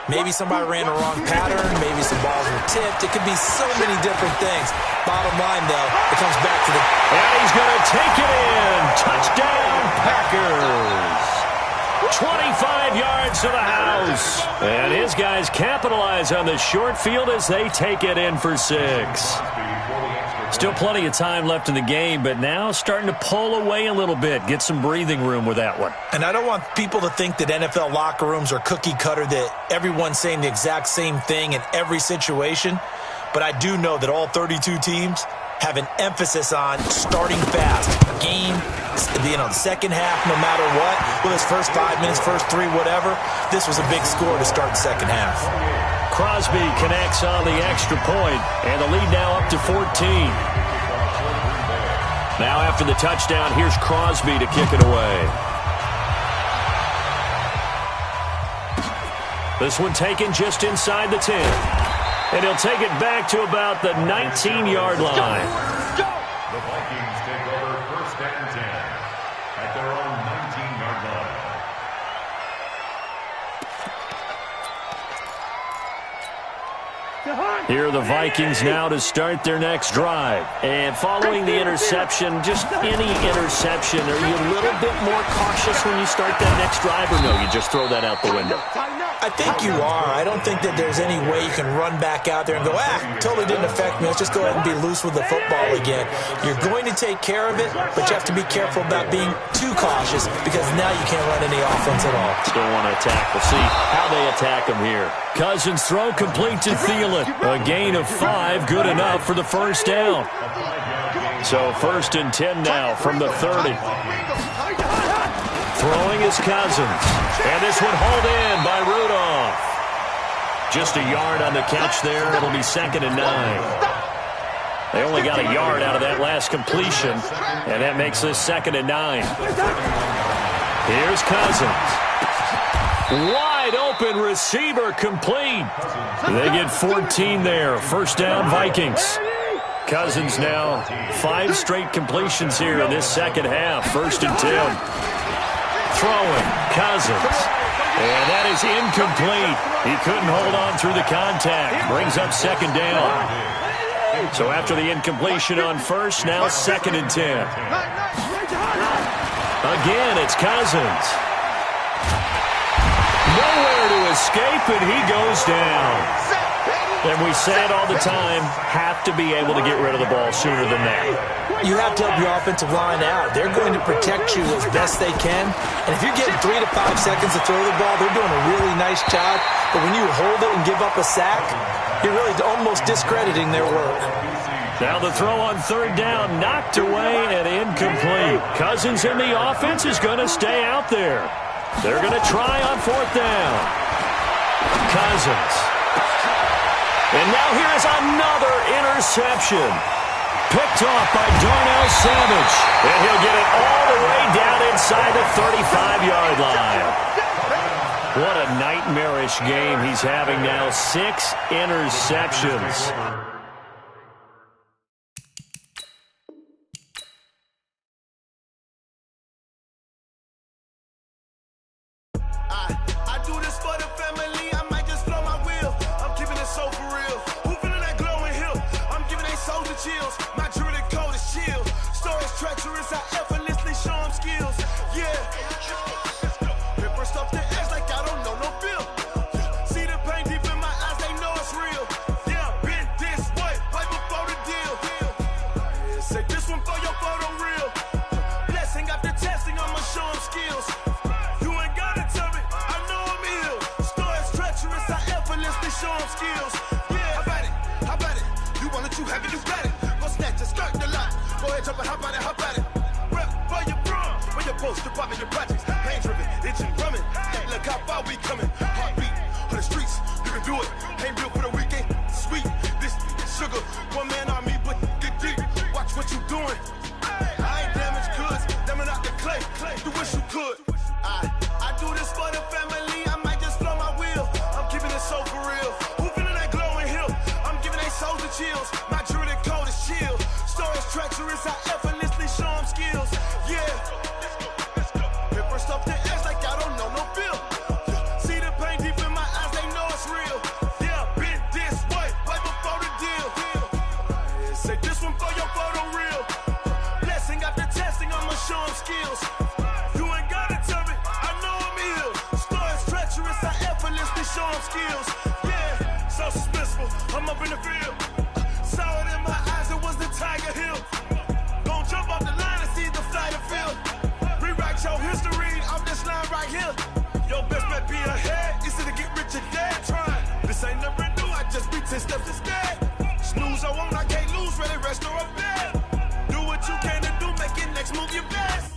Maybe somebody ran a wrong pattern. Maybe some balls were tipped. It could be so many different things. Bottom line, though, it comes back to the... And he's going to take it in. Touchdown, Packers. 25 yards to the house. And his guys capitalize on the short field as they take it in for 6. Still plenty of time left in the game, but now starting to pull away a little bit. Get some breathing room with that one. And I don't want people to think that NFL locker rooms are cookie cutter, that everyone's saying the exact same thing in every situation. But I do know that all 32 teams have an emphasis on starting fast. Game, the second half, no matter what. Well, his first 5 minutes, first 3, whatever. This was a big score to start the second half. Crosby connects on the extra point, and the lead now up to 14. Now after the touchdown, here's Crosby to kick it away. This one taken just inside the 10. And he'll take it back to about the 19-yard line. The Vikings take over first and 10 at their own 19-yard line. Here are the Vikings now to start their next drive. And following the interception, just any interception, are you a little bit more cautious when you start that next drive, or no, you just throw that out the window? I think you are. I don't think that there's any way you can run back out there and go, totally didn't affect me. Let's just go ahead and be loose with the football again. You're going to take care of it, but you have to be careful about being too cautious, because now you can't run any offense at all. Still want to attack. We'll see how they attack him here. Cousins throw complete to Thielen. A gain of 5, good enough for the first down. So first and 10 now from the 30. Throwing is Cousins. And this one hauled in by Rudolph. Just a yard on the catch there. It'll be second and 9. They only got a yard out of that last completion, and that makes this 2nd and 9. Here's Cousins. Wide open receiver complete. They get 14 there. 1st down, Vikings. Cousins now 5 straight completions here in this 2nd half. 1st and 10. Throwing, Cousins. And that is incomplete. He couldn't hold on through the contact. Brings up 2nd down. So after the incompletion on 1st, now 2nd and 10. Again, it's Cousins. Nowhere to escape, and he goes down. And we say it all the time, have to be able to get rid of the ball sooner than that. You have to help your offensive line out. They're going to protect you as best they can. And if you're getting 3 to 5 seconds to throw the ball, they're doing a really nice job. But when you hold it and give up a sack, you're really almost discrediting their work. Now the throw on 3rd down, knocked away and incomplete. Cousins in the offense is going to stay out there. They're going to try on 4th down. Cousins. And now here is another interception. Picked off by Darnell Savage. And he'll get it all the way down inside the 35-yard line. What a nightmarish game he's having now. 6 interceptions. I do this for the family. I might just blow my wheel. I'm keeping it so for real. Who feeling that glowing hill? I'm giving they soldier chills. My jewelry code is chill. Stories treacherous. I effortlessly show them skills. Yeah. Paper stuff the edge like I don't know no feel. See the pain deep in my eyes. They know it's real. Yeah, been this way right before the deal. Say this one for your photo real. Blessing after testing. I'ma show them skills. Show them skills. Yeah, how about it? You want it, you have it, you got it. Go snatch it, skirt the lot. Go ahead, jump it, hop at it. Rep for your bro, for your post, your pop, your projects. Pain driven, itching, drumming. Look how far we coming. Heartbeat on the streets, you can do it. Ain't built for the weekend. Sweet, this sugar. One man on me, but get deep. Watch what you doing. I ain't damaged goods, damn out the clay. You wish you could. I do this for the family. I might just blow my wheel. I'm keeping it so for real. Who feeling that glowing hill? I'm giving they soldier chills. My jewelry code is chill. Stories treacherous. I effortlessly show them skills. Yeah. Paper stuff the edge like I don't know no feel. See the pain deep in my eyes. They know it's real. Yeah, been this way right before the deal. Say this one for your photo real. Blessing after testing. I'ma show them skills. Show them skills, yeah, so suspenseful. I'm up in the field, saw it in my eyes, it was the Tiger Hill. Gon' jump off the line and see the flight of field. Rewrite your history off this line right here. Your best bet be ahead, easy to get rich or dead. Trying, this ain't never new, I just be 10 steps instead. Snooze I won't, I can't lose, ready, rest or up bed. Do what you can to do, make it next move your best.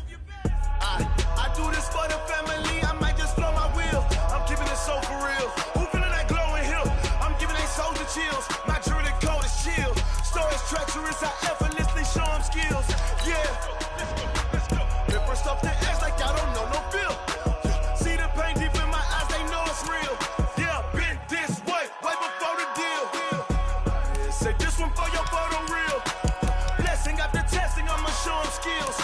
I do this for the family, I might just blow my wheel. I'm keeping it so for real. Who feeling that glowing hill? I'm giving they soldier chills. My jewelry code is chill. Stories treacherous. I effortlessly show them skills. Yeah. Paper stuff the edge like I don't know no feel. See the pain deep in my eyes. They know it's real. Yeah, been this way right before the deal. Say this one for your photo real. Blessing after testing. I'ma show them skills.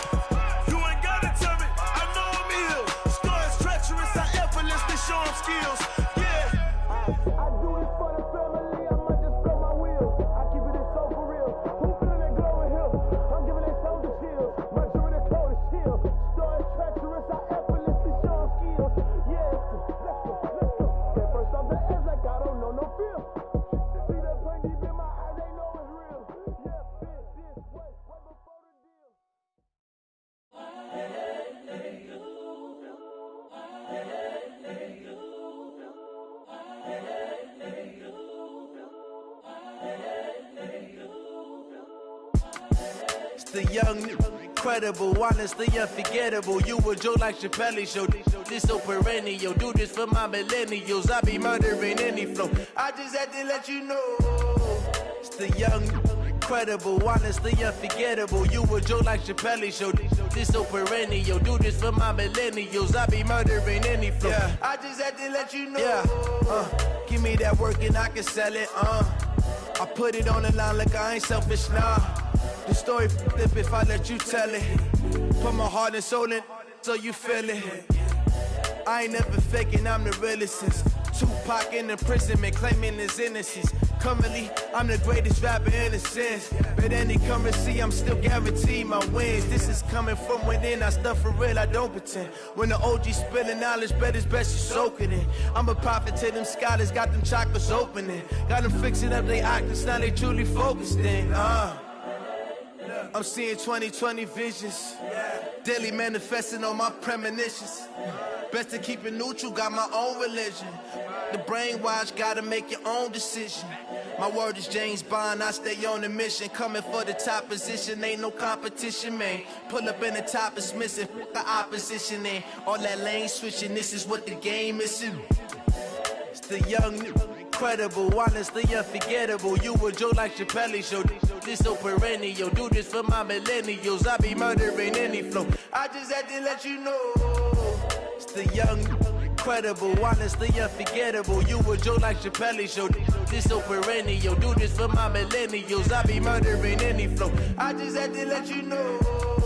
You ain't gotta tell me. I know I'm ill. Stories treacherous. I effortlessly show them skills. The young, incredible, honestly unforgettable. You a joke like Chappelle show. This so perennial. Do this for my millennials. I be murdering any flow. I just had to let you know. It's the young, incredible, honestly unforgettable. You a joke like Chappelle Show. This so perennial. Do this for my millennials. I be murdering any flow. Yeah. I just had to let you know. Yeah. Give me that work and I can sell it. I put it on the line like I ain't selfish, nah. The story flip if I let you tell it. Put my heart and soul in so you feel it. I ain't never faking, I'm the realest since Tupac in imprisonment, claiming his innocence. Currently, I'm the greatest rapper in a sense. But any currency, I'm still guaranteed my wins. This is coming from within, I stuff for real, I don't pretend. When the OG spilling knowledge, bet it's best you soak it in. I'm a prophet to them scholars, got them chakras opening. Got them fixing up they octaves, now they truly focused in. I'm seeing 2020 visions. Daily manifesting on my premonitions. Best to keep it neutral, got my own religion. The brainwash, gotta make your own decision. My word is James Bond, I stay on a mission. Coming for the top position, ain't no competition, man. Pull up in the top is missing, the opposition in. All that lane switching, this is what the game is. It's the young, incredible, honestly unforgettable. You a joke like Chappelle Show. This so perennial. Do this for my millennials. I be murdering any flow. I just had to let you know. It's the young, incredible, honestly unforgettable. You a joke like Chappelle Show. This so perennial. Do this for my millennials. I be murdering any flow. I just had to let you know.